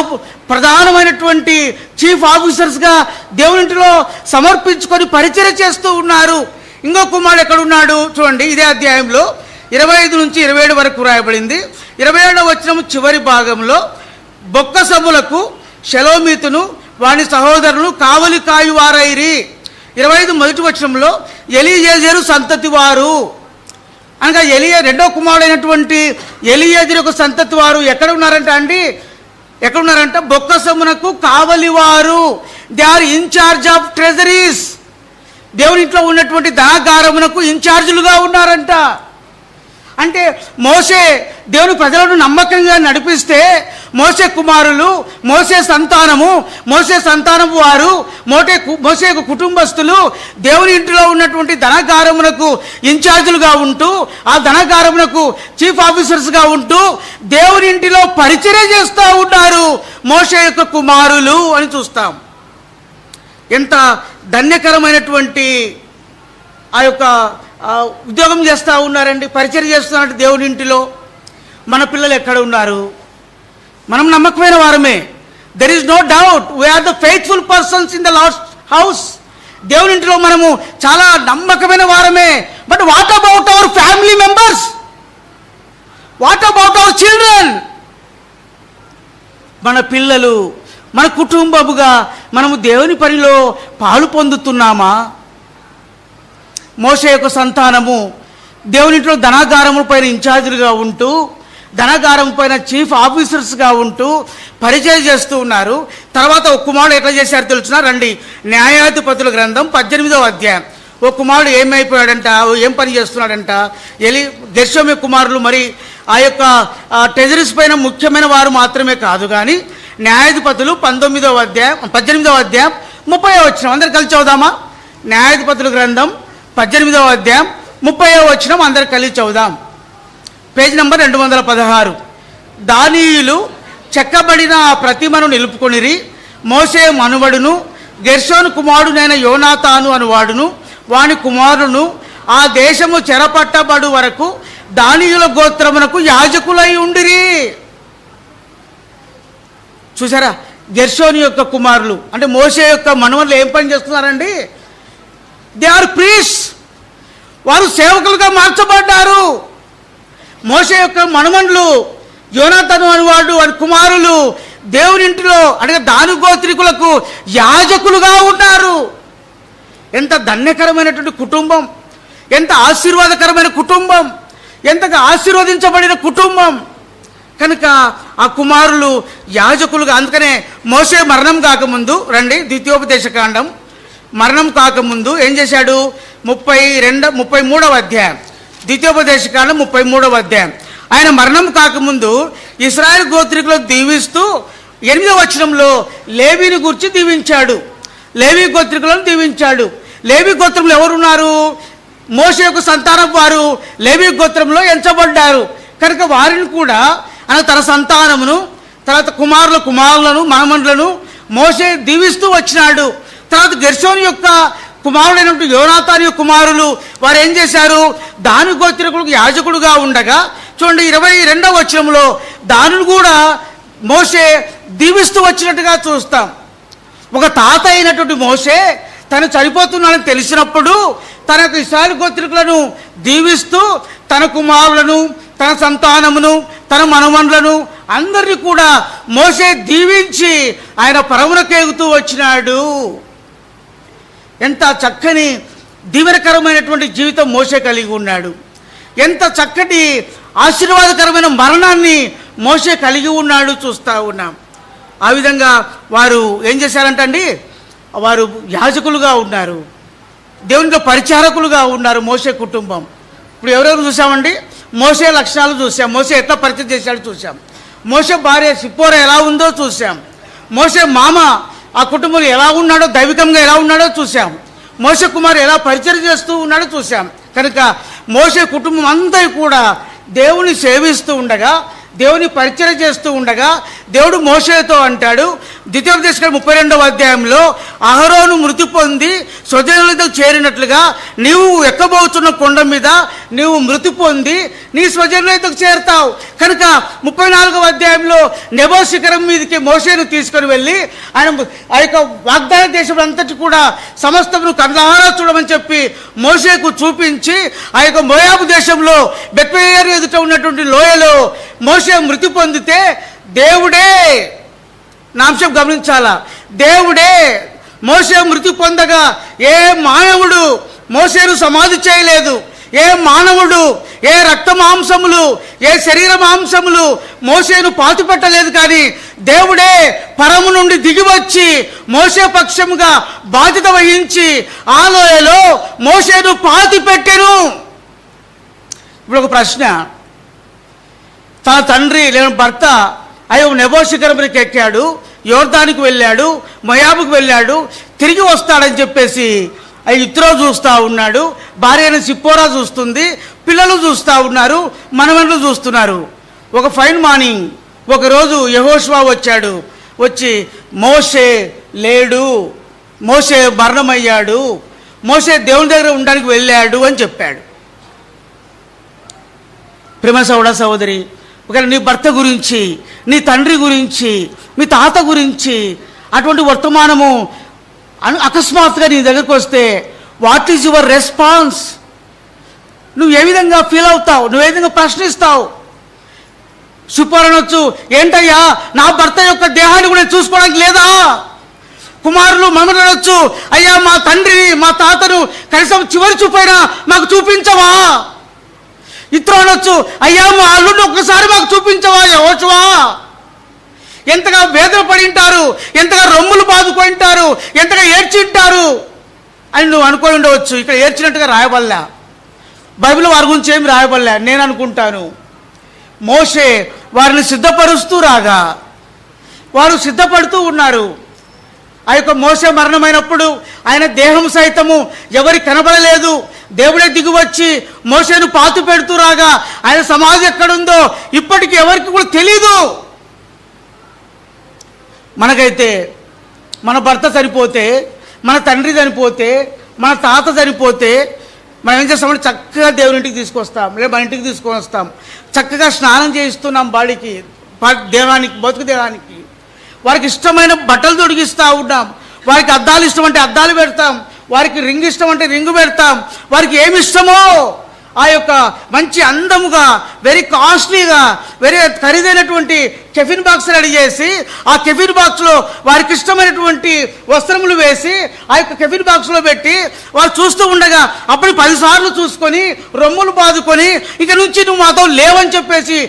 ప్రధానమైనటువంటి చీఫ్ ఆఫీసర్స్గా దేవుని ఇంటిలో సమర్పించుకొని పరిచర్య చేస్తూ ఉన్నారు. ఇంకో కుమారుడు ఎక్కడున్నాడు చూడండి. ఇదే అధ్యాయంలో 25 నుంచి 27 వరకు రాయబడింది. 27వ వచనం చివరి భాగంలో బొక్కసములకు షెలోమీతును వాని సహోదరులు కావలి కాయువారైరి. 25 మొదటి వచనంలో ఎలియేజరు సంతతి వారు అనగా రెండో కుమారుడైనటువంటి ఎలియేజరు యొక్క సంతతి వారు ఎక్కడ ఉన్నారంట బొక్కసమునకు కావలివారు. They are in charge of treasuries. దేవుని ఇంట్లో ఉన్నటువంటి ధనాగారమునకు ఇన్ఛార్జులుగా ఉన్నారంట. అంటే మోషే దేవుని ప్రజలను నమ్మకంగా నడిపిస్తే మోషే కుమారులు, మోషే సంతానము వారు, మోషే యొక్క కుటుంబస్తులు దేవుని ఇంటిలో ఉన్నటువంటి ధనగారమునకు ఇన్ఛార్జీలుగా ఉంటూ, ఆ ధనగారమునకు చీఫ్ ఆఫీసర్స్గా ఉంటూ దేవుని ఇంటిలో పరిచర్య చేస్తూ ఉన్నారు మోషే యొక్క కుమారులు అని చూస్తాం. ఎంత ధన్యకరమైనటువంటి ఆ యొక్క ఉద్యోగం చేస్తూ ఉన్నారండి, పరిచర్య చేస్తున్నట్టు దేవుని ఇంటిలో. మన పిల్లలు ఎక్కడ ఉన్నారు? మనం నమ్మకమైన వారమే. There is no doubt we are the faithful persons in the last house. దేవుని ఇంటిలో మనము చాలా నమ్మకమైన వారమే. But what about our family members? What about our children? మన పిల్లలు, మన కుటుంబముగా మనము దేవుని పనిలో పాలు పొందుతున్నామా? మోషే యొక్క సంతానము దేవునింట్లో ధనాగారముల పైన ఇన్ఛార్జీలుగా ఉంటూ, ధనాగారం పైన చీఫ్ ఆఫీసర్స్గా ఉంటూ పరిచయం చేస్తూ ఉన్నారు. తర్వాత ఒక కుమారుడు ఎట్లా చేశారు తెలుసునా? రండి, న్యాయాధిపతుల గ్రంథం 18వ అధ్యాయం. ఒక కుమారుడు ఏమైపోయాడంట, ఏం పని చేస్తున్నాడంట? గెర్షోము కుమారులు మరి ఆ యొక్క ట్రెజరీస్ పైన ముఖ్యమైన వారు మాత్రమే కాదు కానీ న్యాయాధిపతులు 18వ అధ్యాయం 30వ వచనం అందరు కలిసి చదువుదామా? న్యాయాధిపతుల గ్రంథం 18వ అధ్యాయం 30వ వచనం అందరు కలిసి చదువుదాం. Page number 216. దానియులు చెక్కబడిన ఆ ప్రతిమను నిలుపుకొనిరి. మోషే మనువడును గెర్షోను కుమారుడైన యోనాతాను అనువాడును వాని కుమారును ఆ దేశము చెరపట్టబడు వరకు దానియుల గోత్రమునకు యాజకులై ఉండిరి. చూసారా, గెర్షోని యొక్క కుమారులు అంటే మోషే యొక్క మనవళ్ళు ఏం పని చేస్తున్నారండి? They are priest. వారు సేవకులుగా మార్చబడ్డారు. మోషే యొక్క మనుమన్లు యోనాతాను అనువాడు వారి కుమారులు దేవుని ఇంటిలో అంటే దాని గోత్రికులకు యాజకులుగా ఉన్నారు. ఎంత ధన్యకరమైనటువంటి కుటుంబం, ఎంత ఆశీర్వాదకరమైన కుటుంబం, ఎంతగా ఆశీర్వదించబడిన కుటుంబం. కనుక ఆ కుమారులు యాజకులుగా, అందుకనే మోషే మరణం కాకముందు, రండి ద్వితీయోపదేశకాండం, మరణం కాకముందు ఏం చేశాడు? 33వ అధ్యాయం, ద్వితీయోపదేశకాండం 33వ అధ్యాయం. ఆయన మరణం కాకముందు ఇశ్రాయేలు గోత్రికులకు దీవిస్తూ 8వ వచనంలో లేవీని గురించి దీవించాడు. లేవీ గోత్రికులను దీవించాడు. లేవీ గోత్రంలో ఎవరున్నారు? మోషే యొక్క సంతానం వారు లేవీ గోత్రంలో ఎంచబడ్డారు. కనుక వారిని కూడా తన సంతానమును, తర్వాత కుమారులను మనమనులను మోషే దీవిస్తూ వచ్చినాడు. తర్వాత గెర్షోను యొక్క కుమారుడైనటువంటి యోనాతాను యొక్క కుమారులు వారు ఏం చేశారు? దాని గోత్రికులకు యాజకుడుగా ఉండగా చూడండి 22వ వచనంలో దానిని కూడా మోషే దీవిస్తూ వచ్చినట్టుగా చూస్తాం. ఒక తాత అయినటువంటి మోషే తను చనిపోతున్నాడని తెలిసినప్పుడు తన యొక్క ఇశ్రాయేలు గోత్రికులను దీవిస్తూ తన కుమారులను, తన సంతానమును, తన మనమనులను అందరినీ కూడా మోషే దీవించి ఆయన పరమునకేగుతూ వచ్చినాడు. ఎంత చక్కని దీవెనకరమైనటువంటి జీవితం మోషే కలిగి ఉన్నాడు. ఎంత చక్కటి ఆశీర్వాదకరమైన మరణాన్ని మోషే కలిగి ఉన్నాడు చూస్తూ ఉన్నాం. ఆ విధంగా వారు ఏం చేశారంటండి? వారు యాజకులుగా ఉన్నారు, దేవునిలో పరిచారకులుగా ఉన్నారు మోషే కుటుంబం. ఇప్పుడు ఎవరెవరు చూసామండి? మోషే లక్షణాలు చూసాం, మోషే ఎట్లా పరిచయం చేశాడో చూసాం, మోషే భార్య సిప్పోరా ఎలా ఉందో చూసాం, మోషే మామ ఆ కుటుంబంలో ఎలా ఉన్నాడో, దైవికంగా ఎలా ఉన్నాడో చూసాం, మోషే కుమారు ఎలా పరిచయం చేస్తూ ఉన్నాడో చూసాం. కనుక మోషే కుటుంబం అంతా కూడా దేవుని సేవిస్తూ ఉండగా, దేవుని పరిచయం చేస్తూ ఉండగా దేవుడు మోషేతో అంటాడు ద్వితీయోపదేశకాండం 32వ అధ్యాయంలో, అహరోను మృతి పొంది స్వజనులతో చేరినట్లుగా నీవు ఎక్కబోతున్న కొండ మీద నీవు మృతి పొంది నీ స్వజనులతో చేరుతావు. కనుక 34వ అధ్యాయంలో నెబో శిఖరం మీదకి మోషేను తీసుకొని వెళ్ళి ఆయన ఆ యొక్క వాగ్దాన దేశం అంతటి కూడా సమస్తమును కళ్ళారా చూడమని చెప్పి మోషేకు చూపించి ఆ యొక్క మోయాబు దేశంలో బెత్లెహేము ఎదుట ఉన్నటువంటి లోయలో మోషే మృతి పొందితే దేవుడే, నా అంశం గమనించాలా, దేవుడే మోషే మృతి పొందగా ఏ మానవుడు మోషేను సమాధి చేయలేదు. ఏ మానవుడు, ఏ రక్త మాంసములు, ఏ శరీర మాంసములు మోషేను పాతిపెట్టలేదు. కానీ దేవుడే పరము నుండి దిగివచ్చి మోషే పక్షముగా బాధ్యత వహించి ఆ లోయలో మోషేను పాతిపెట్టెను. ఇప్పుడు ఒక ప్రశ్న, తన తండ్రి లేదా భర్త అయ్యో నెబో శిఖరం మీదకి ఎక్కాడు, యోర్దానికి వెళ్ళాడు, మొయాబుకు వెళ్ళాడు, తిరిగి వస్తాడని చెప్పేసి ఇత్రో చూస్తూ ఉన్నాడు, భార్య అయిన సిప్పోరా చూస్తుంది, పిల్లలు చూస్తూ ఉన్నారు, మనవళ్ళు చూస్తున్నారు. ఒక ఫైన్ మార్నింగ్ ఒకరోజు యెహోషువ వచ్చాడు. వచ్చి మోషే లేడు, మోషే మరణమయ్యాడు, మోషే దేవుని దగ్గర ఉండడానికి వెళ్ళాడు అని చెప్పాడు. ప్రేమ సహోదరి, ఒకవేళ నీ భర్త గురించి, నీ తండ్రి గురించి, మీ తాత గురించి అటువంటి వర్తమానము అకస్మాత్తుగా నీ దగ్గరకు వస్తే వాట్ ఈజ్ యువర్ రెస్పాన్స్? నువ్వు ఏ విధంగా ఫీల్ అవుతావు? నువ్వు ఏ విధంగా ప్రశ్నిస్తావు? సుపరణొచ్చు, ఏంటయ్యా నా భర్త యొక్క దేహాన్ని కూడా చూసుకోవడానికి లేదా? కుమారులు మనమనొచ్చు, అయ్యా మా తండ్రిని మా తాతను కనీసం చివరి చూపైనా మాకు చూపించవా? ఇతరు అనొచ్చు, అయ్యా మా అల్లుడిని ఒక్కసారి మాకు చూపించవా యెహోషువా? ఎంతగా వేదన పడి ఉంటారు, ఎంతగా రొమ్ములు బాదుకుంటారు, ఎంతగా ఏడ్చింటారు అని నువ్వు అనుకొని ఉండవచ్చు. ఇక్కడ ఏడ్చినట్టుగా రాయబల్లా, బైబిల్ వారి గురించి ఏమి రాయబల్లా. నేను అనుకుంటాను మోషే వారిని సిద్ధపరుస్తూ రాగా వారు సిద్ధపడుతూ ఉన్నారు. ఆ యొక్క మోషే మరణమైనప్పుడు ఆయన దేహం సైతము ఎవరికి కనబడలేదు. దేవుడే దిగువచ్చి మోషేను పాతి పెడుతూ రాగా ఆయన సమాధి ఎక్కడుందో ఇప్పటికీ ఎవరికి కూడా తెలీదు. మనకైతే మన భర్త చనిపోతే, మన తండ్రి చనిపోతే, మన తాత చనిపోతే మనం ఏం చేస్తామంటే చక్కగా దేవుని ఇంటికి తీసుకొస్తాం, లేదా మన ఇంటికి తీసుకొని వస్తాం. చక్కగా స్నానం చేయిస్తున్నాం బాడీకి, దేహానికి, బతుకు దేహానికి. వారికి ఇష్టమైన బట్టలు తొడిగిస్తూ ఉన్నాం. వారికి అద్దాలు ఇష్టం అంటే అద్దాలు పెడతాం, వారికి రింగ్ ఇష్టం అంటే రింగు పెడతాం. వారికి ఏమి ఇష్టమో ఆ యొక్క మంచి అందముగా, వెరీ కాస్ట్లీగా, వెరీ ఖరీదైనటువంటి కెఫిన్ బాక్స్ రెడీ చేసి ఆ కెఫిన్ బాక్స్లో వారికి ఇష్టమైనటువంటి వస్త్రములు వేసి ఆ యొక్క కెఫిన్ బాక్స్లో పెట్టి వారు చూస్తూ ఉండగా అప్పుడు 10 సార్లు చూసుకొని రొమ్ములు బాదుకొని ఇక నుంచి నువ్వు మాతో లేవని చెప్పేసి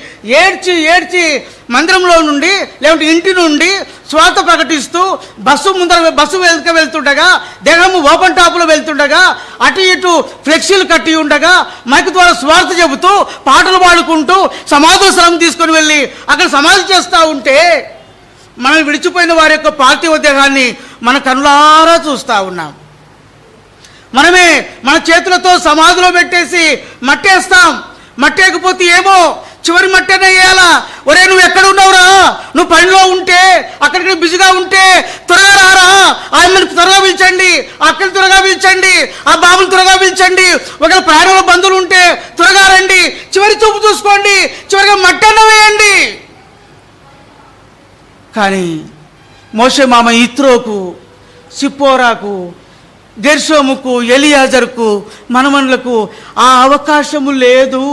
ఏడ్చి ఏడ్చి మందిరంలో నుండి లేకుంటే ఇంటి నుండి స్వార్థ ప్రకటిస్తూ బస్సు వెళ్తుండగా, దేహము ఓపెన్ టాప్లో వెళ్తుండగా, అటు ఇటు ఫ్లెక్సీలు కట్టి ఉండగా మైక్ ద్వారా స్వార్థ చెబుతూ పాటలు పాడుకుంటూ సమాధి శ్రమం తీసుకొని వెళ్ళి అక్కడ సమాధి చేస్తూ ఉంటే మనం విడిచిపోయిన వారి యొక్క పార్థివ దేహాన్ని మన కనులారా చూస్తూ ఉన్నాం. మనమే మన చేతులతో సమాధిలో పెట్టేసి మట్టేస్తాం. మట్టేకపోతే ఏమో చివరి మట్టేనే వేయాలా? ఒరే నువ్వు ఎక్కడ ఉన్నావురా? నువ్వు పనిలో ఉంటే, అక్కడికి బిజీగా ఉంటే త్వరగా రారా, ఆయనను త్వరగా పిలిచండి, అక్కడిని త్వరగా పిలిచండి, ఆ బాబుని త్వరగా పిలిచండి, ఒకవేళ ప్రయాణంలో బంధువులు ఉంటే త్వరగా రండి, చివరి చూపు చూసుకోండి, చివరిగా మట్టన్న వేయండి. కానీ మోషే మామ ఇత్రోకు, సిప్పోరాకు, గెర్షోముకు, ఎలియాజరుకు, మనమనులకు ఆ అవకాశము లేదు.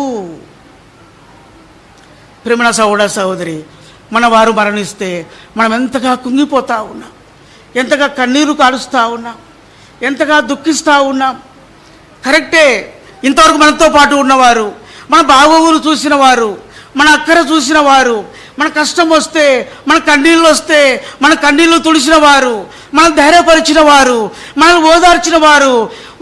ప్రేమ సహోదరి, మన వారు మరణిస్తే మనం ఎంతగా కుంగిపోతూ ఉన్నాం, ఎంతగా కన్నీరు కాడుస్తూ ఉన్నాం, ఎంతగా దుఃఖిస్తూ ఉన్నాం. కరెక్టే, ఇంతవరకు మనతో పాటు ఉన్నవారు, మన బాగోగులు చూసిన వారు, మన అక్కర చూసిన వారు, మన కష్టం వస్తే, మన కన్నీళ్ళు వస్తే మన కన్నీళ్ళు తుడిచిన వారు, మనం ధైర్యపరిచిన వారు, మనల్ని ఓదార్చిన వారు,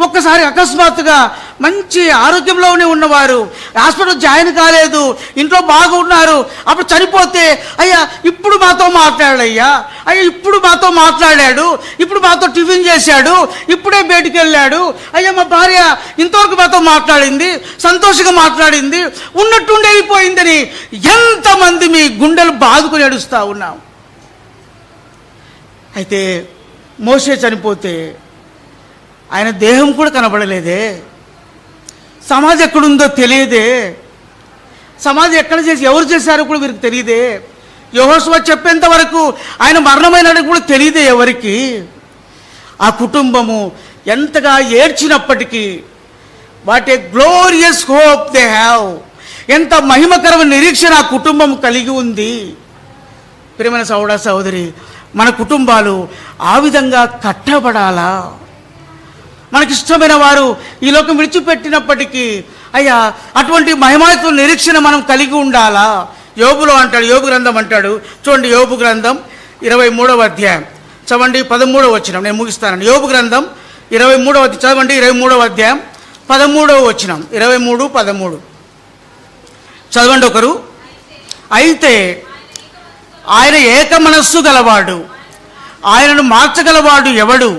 ఒక్కసారి అకస్మాత్తుగా మంచి ఆరోగ్యంలోనే ఉన్నవారు హాస్పిటల్ జాయిన్ కాలేదు, ఇంట్లో బాగున్నారు, అప్పుడు చనిపోతే అయ్యా ఇప్పుడు మాతో మాట్లాడాడయ్యా, అయ్యా ఇప్పుడు మాతో మాట్లాడాడు, ఇప్పుడు మాతో టిఫిన్ చేశాడు, ఇప్పుడే బయటికి వెళ్ళాడు, అయ్యా మా భార్య ఇంతవరకు మాతో మాట్లాడింది, సంతోషంగా మాట్లాడింది, ఉన్నట్టుండి వెళ్ళిపోయిందని ఎంతమంది మీ గుండెలు బాదుకొని ఏడుస్తూ ఉన్నాం. అయితే మోషే చనిపోతే ఆయన దేహం కూడా కనబడలేదే, సమాధి ఎక్కడుందో తెలియదే, సమాధి ఎక్కడ చేసి ఎవరు చేశారో కూడా వీరికి తెలియదే, యెహోషువ చెప్పేంత వరకు ఆయన మరణమైనట్టు కూడా తెలియదే ఎవరికి. ఆ కుటుంబము ఎంతగా ఏడ్చినప్పటికీ what a glorious hope they have, ఎంత మహిమకరమైన నిరీక్షణ ఆ కుటుంబం కలిగి ఉంది. ప్రియమైన సహోదరి, మన కుటుంబాలు ఆ విధంగా కట్టబడాలా? మనకిష్టమైన వారు ఈ లోకం విడిచిపెట్టినప్పటికీ అయ్యా అటువంటి మహిమాత్మ నిరీక్షణ మనం కలిగి ఉండాలా? యోబులో అంటాడు, యోబు గ్రంథం అంటాడు చూడండి, యోబు గ్రంథం 23వ అధ్యాయం చదవండి 13వ వచనం. నేను ముగిస్తానండి. యోబు గ్రంథం 23వ చదవండి, 23వ అధ్యాయం 13వ వచనం, 23:13 చదవండి ఒకరు. అయితే ఆయన ఏక మనస్సు గలవాడు, ఆయనను మార్చగలవాడు ఎవడు?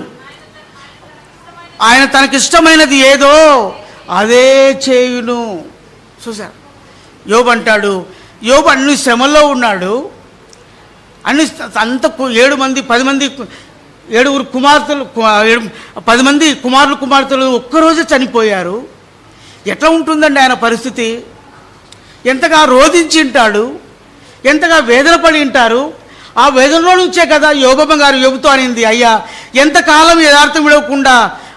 ఆయన తనకిష్టమైనది ఏదో అదే చేయును. చూసారు, యోబు అంటాడు, యోబు అన్ని శ్రమల్లో ఉన్నాడు, అన్ని అంత 7 కుమార్తెలు 10 మంది కుమారులు కుమార్తెలు ఒక్కరోజే చనిపోయారు. ఎట్లా ఉంటుందండి ఆయన పరిస్థితి? ఎంతగా రోధించి ఉంటాడు, ఎంతగా వేదన పడి ఉంటారు. ఆ వేదనలో నుంచే కదా యోబమ్మ గారు యోబుతో అనింది, అయ్యా ఎంతకాలం యథార్థం విడవకుండా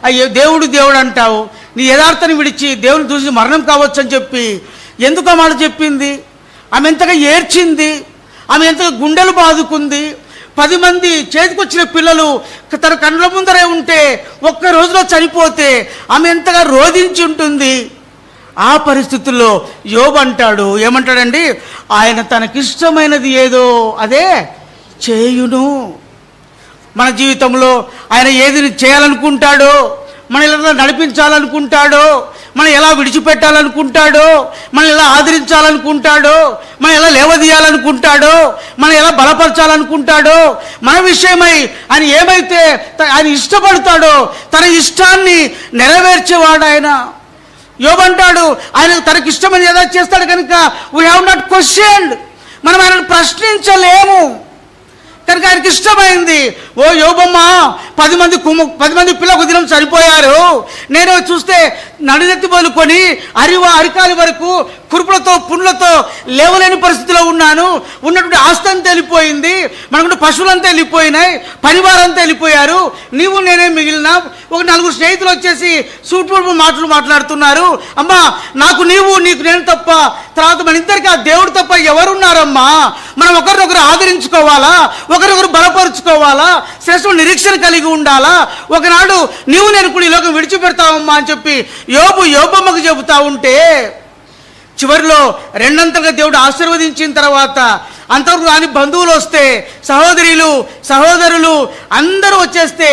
అయ్యో దేవుడు దేవుడు అంటావు, నీ యథార్థాన్ని విడిచి దేవుని చూసి మరణం కావచ్చు అని చెప్పి ఎందుకు ఆ మాట చెప్పింది? ఆమె ఎంతగా ఏడ్చింది, ఆమె ఎంతగా గుండెలు బాదుకుంది. 10 మంది చేతికొచ్చిన పిల్లలు తన కళ్ళ ముందరే ఉంటే ఒక్క రోజులో చనిపోతే ఆమె ఎంతగా రోధించి ఉంటుంది. ఆ పరిస్థితుల్లో యోబు అంటాడు, ఏమంటాడండి, ఆయన తనకిష్టమైనది ఏదో అదే చేయును. మన జీవితంలో ఆయన ఏది చేయాలనుకుంటాడో, మన ఎలా నడిపించాలనుకుంటాడో, మనం ఎలా విడిచిపెట్టాలనుకుంటాడో, మనం ఎలా ఆదరించాలనుకుంటాడో, మనం ఎలా లేవదీయాలనుకుంటాడో, మనం ఎలా బలపరచాలనుకుంటాడో, మన విషయమై ఆయన ఏమైతే ఆయన ఇష్టపడతాడో తన ఇష్టాన్ని నెరవేర్చేవాడు ఆయన. యోబు అంటాడు, ఆయన తనకిష్టమని ఏదో చేస్తాడు కనుక వీ హ్యావ్ నాట్ క్వశ్చన్డ్, మనం ఆయనను ప్రశ్నించలేము కనుక ఆయనకి ఇష్టమైంది. ఓ యోబమ్మ, 10 మంది పిల్లలకు దినం చనిపోయారు, నేను చూస్తే నడునెత్తి మొదలుకొని అరికాలి వరకు కురుపులతో పుండ్లతో లేవలేని పరిస్థితిలో ఉన్నాను. ఉన్నటువంటి ఆస్తి అంతా వెళ్ళిపోయింది, మనకుంటే పశువులంతా వెళ్ళిపోయినాయి, పరివారంతా వెళ్ళిపోయారు, నీవు నేనే మిగిలిన. ఒక 4 స్నేహితులు వచ్చేసి సూటు మాటలు మాట్లాడుతున్నారు. అమ్మా, నాకు నీవు నీకు నేను తప్ప, తర్వాత మన ఇద్దరికి ఆ దేవుడు తప్ప ఎవరున్నారమ్మా? మనం ఒకరినొకరు ఆదరించుకోవాలా, ఒకరినొకరు బలపరుచుకోవాలా, శ్రేష్ఠ నిరీక్షణ కలిగి ఉండాలా. ఒకనాడు నీవు నేను కూడా ఈ లోకం విడిచిపెడతావమ్మా అని చెప్పి యోబమ్మకు చెబుతా ఉంటే చివరిలో 2 దేవుడు ఆశీర్వదించిన తర్వాత అంతవరకు రాని బంధువులు వస్తే, సహోదరులు అందరూ వచ్చేస్తే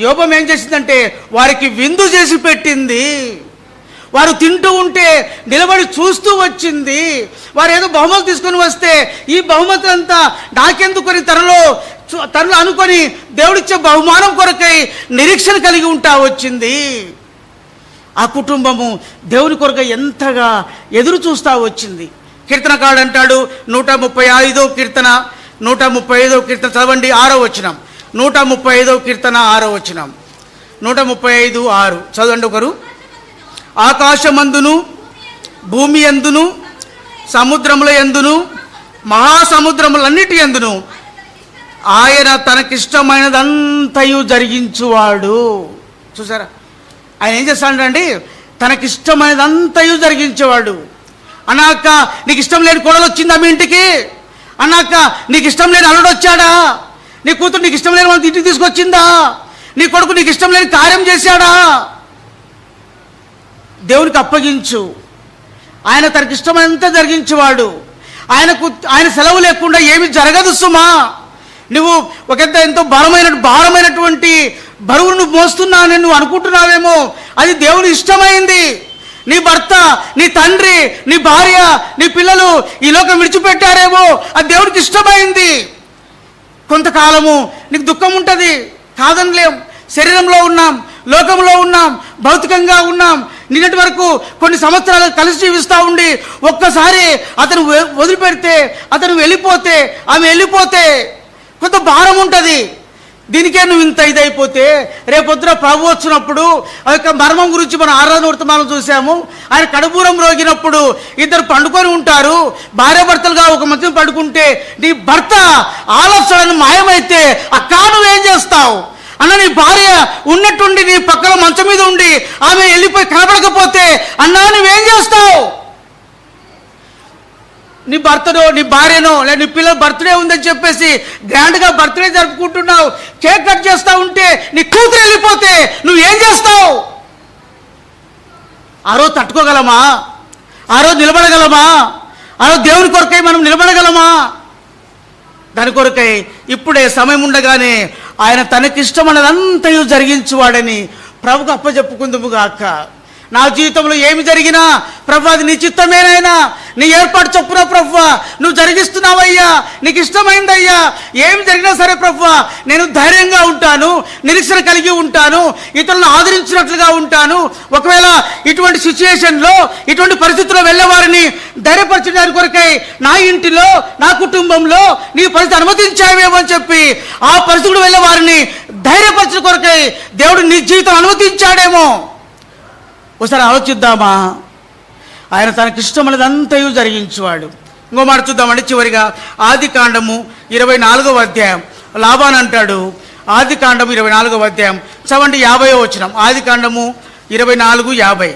యోబమ్మ ఏం చేసిందంటే వారికి విందు చేసి పెట్టింది. వారు తింటూ ఉంటే నిలబడి చూస్తూ వచ్చింది. వారు ఏదో బహుమతి తీసుకొని వస్తే ఈ బహుమతులంతా నాకెందుకొని తనలో అనుకొని దేవుడిచ్చే బహుమానం కొరకై నిరీక్షణ కలిగి ఉంటా వచ్చింది. ఆ కుటుంబము దేవుని కొరకై ఎంతగా ఎదురు చూస్తూ వచ్చింది. కీర్తనకాడు అంటాడు, 135వ కీర్తన చదవండి, 6వ వచనం. 135వ కీర్తన 6వ వచనం. 135:6 చదవండి ఒకరు. ఆకాశమందును భూమి యందును సముద్రముల యందును మహాసముద్రములన్నిటి యందును ఆయన తనకిష్టమైనదంతయు జరిగించువాడు. చూసారా, ఆయన ఏం చేస్తాడండి? తనకిష్టమైనదంతయు జరిగించేవాడు. అన్నాక నీకు ఇష్టం లేని కోడలు వచ్చిందా మీ ఇంటికి? అన్నాక నీకు ఇష్టం లేని అల్లుడు వచ్చాడా? నీ కూతురు నీకు ఇష్టం లేని వాళ్ళ ఇంటికి తీసుకొచ్చిందా? నీ కొడుకు నీకు ఇష్టం లేని కార్యం చేశాడా? దేవునికి అప్పగించు. ఆయన తనకిష్టమైనంత జరిగించేవాడు. ఆయన సెలవు లేకుండా ఏమి జరగదు సుమా. నువ్వు ఎంతో భారమైనటువంటి బరువును నువ్వు మోస్తున్నానని నువ్వు అనుకుంటున్నావేమో, అది దేవుని ఇష్టమైంది. నీ భర్త, నీ తండ్రి, నీ భార్య, నీ పిల్లలు ఈ లోకం విడిచిపెట్టారేమో, అది దేవుడికి ఇష్టమైంది. కొంతకాలము నీకు దుఃఖం ఉంటుంది, కాదనలేం. శరీరంలో ఉన్నాం, లోకంలో ఉన్నాం, భౌతికంగా ఉన్నాం. నిన్నటి వరకు కొన్ని సంవత్సరాలు కలిసి జీవిస్తూ ఉండి ఒక్కసారి అతను వదిలిపెడితే, అతను వెళ్ళిపోతే, ఆమె వెళ్ళిపోతే కొంత భారం ఉంటుంది. దీనికే నువ్వు ఇంత ఇదైపోతే రేపొద్దున ప్రభు వచ్చినప్పుడు ఆ యొక్క మర్మం గురించి మనం ఆరాధన వర్తమానం చూసాము. ఆయన కడుపురం రోగినప్పుడు ఇద్దరు పండుకొని ఉంటారు, భార్యాభర్తలుగా ఒక మధ్య పడుకుంటే నీ భర్త ఆలోచనను మాయమైతే అక్క నువ్వేం చేస్తావు? అన్న, నీ భార్య ఉన్నట్టుండి నీ పక్కన మంచం మీద ఉండి ఆమె వెళ్ళిపోయి కనపడకపోతే అన్నా నువ్వేం చేస్తావు? నీ భర్తనో నీ భార్యనో లేదా నీ పిల్లల బర్త్డే ఉందని చెప్పేసి గ్రాండ్గా బర్త్డే జరుపుకుంటున్నావు, కేక్ కట్ చేస్తూ ఉంటే నీ కూతురు వెళ్ళిపోతే నువ్వేం చేస్తావు? ఆ రోజు తట్టుకోగలమా? ఆ రోజు నిలబడగలమా? ఆ రోజు దేవుని కొరకై మనం నిలబడగలమా? దాని కొరకై ఇప్పుడే సమయం ఉండగానే ఆయన తనకిష్టమైనదంతయు జరిగించువాడని ప్రభుకు అప్పచెప్పుకుందుముగాక. నా జీవితంలో ఏమి జరిగినా ప్రభువా అది నీ చిత్తమేనైనా, నీ ఏర్పాటు చొప్పున ప్రభువా నువ్వు జరిగిస్తున్నావయ్యా, నీకు ఇష్టమైందయ్యా, ఏమి జరిగినా సరే ప్రభువా నేను ధైర్యంగా ఉంటాను, నిరీక్షణ కలిగి ఉంటాను, ఇతరులను ఆదరించినట్లుగా ఉంటాను. ఒకవేళ ఇటువంటి సిచ్యుయేషన్లో ఇటువంటి పరిస్థితుల్లో వెళ్ళేవారిని ధైర్యపరచడానికి కొరకై నా ఇంటిలో నా కుటుంబంలో నీ పరిస్థితి అనుమతించావేమో అని చెప్పి ఆ పరిస్థితులు వెళ్ళే వారిని ధైర్యపరచడం కొరకై దేవుడు నీ జీవితం అనుమతించాడేమో. ఒకసారి ఆలోచిద్దామా? ఆయన తనకిష్టమైనదంతయు జరిగించేవాడు. ఇంకో మాట చూద్దామండి చివరిగా. ఆది కాండము 24వ అధ్యాయం. లాబాన్ అంటాడు, ఆది కాండము 24వ అధ్యాయం చదవండి 50వ వచనం. ఆది కాండము 24:50.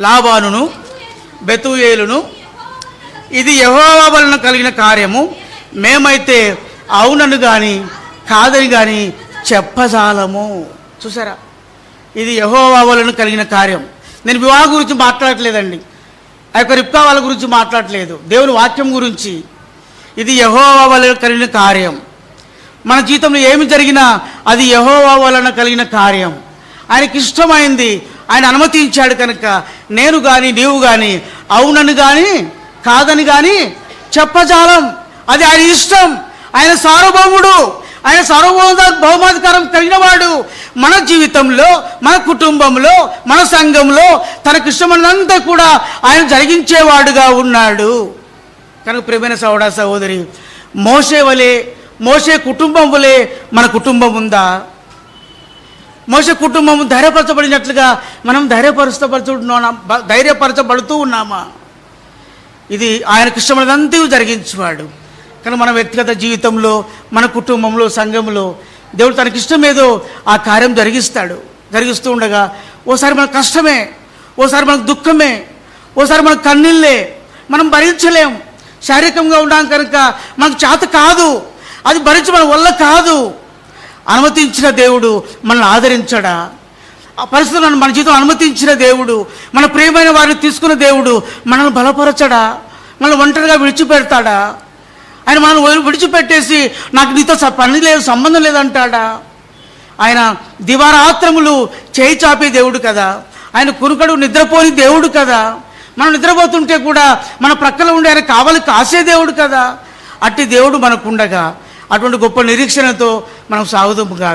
లాబానును బెతూయేలును ఇది యెహోవా వలన కలిగిన కార్యము, మేమైతే అవునను కానీ కాదని కానీ చెప్పజాలము. చూసారా, ఇది యెహోవా వలన కలిగిన కార్యం. నేను వివాహం గురించి మాట్లాడట్లేదండి, ఆ యొక్క రిబ్కా వాళ్ళ గురించి మాట్లాడట్లేదు, దేవుని వాక్యం గురించి. ఇది యెహోవా వలన కలిగిన కార్యం. మన జీవితంలో ఏమి జరిగినా అది యెహోవా వలన కలిగిన కార్యం. ఆయనకి ఇష్టమైంది, ఆయన అనుమతించాడు కనుక నేను కానీ నీవు కానీ అవునని కానీ కాదని కానీ చెప్పజాలం. అది ఆయన ఇష్టం. ఆయన సార్వభౌముడు, ఆయన బహుమాధికారం కలిగిన వాడు. మన జీవితంలో, మన కుటుంబంలో, మన సంఘంలో తనకిష్టమైనంతా కూడా ఆయన జరిగించేవాడుగా ఉన్నాడు. కనుక ప్రియమైన సహోదర సహోదరి, మోషే కుటుంబం వలె మన కుటుంబం ఉందా? మోషే కుటుంబం ధైర్యపరచబడినట్లుగా మనం ధైర్యపరచబడుతూ ఉన్నామా? ఇది ఆయనకు ఇష్టమైనదంతా జరిగించేవాడు. కానీ మన వ్యక్తిగత జీవితంలో, మన కుటుంబంలో, సంఘంలో దేవుడు తనకిష్టమేదో ఆ కార్యం జరిగిస్తూ ఉండగా ఓసారి మనకు కష్టమే, ఓసారి మనకు దుఃఖమే, ఓసారి మనకు కన్నీళ్ళే, మనం భరించలేం. శారీరకంగా ఉన్నాం కనుక మనకు చేత కాదు, అది భరించి మన వల్ల కాదు. అనుమతించిన దేవుడు మనల్ని ఆదరించడా? ఆ పరిస్థితులను మన జీవితం అనుమతించిన దేవుడు, మన ప్రియమైన వారిని తీసుకున్న దేవుడు మనల్ని బలపరచడా? మనల్ని ఒంటరిగా విడిచిపెడతాడా? ఆయన మనల్ని విడిచిపెట్టేసి నాకు నీతో పని లేదు, సంబంధం లేదంటాడా? ఆయన దివారాత్రములు చేయి చాపే దేవుడు కదా, ఆయన కురుకడు నిద్రపోని దేవుడు కదా. మనం నిద్రపోతుంటే కూడా మన ప్రక్కన ఉండి ఆయన కావాలి కాసే దేవుడు కదా. అట్టి దేవుడు మనకుండగా అటువంటి గొప్ప నిరీక్షణతో మనం సాగుదాము కాదు.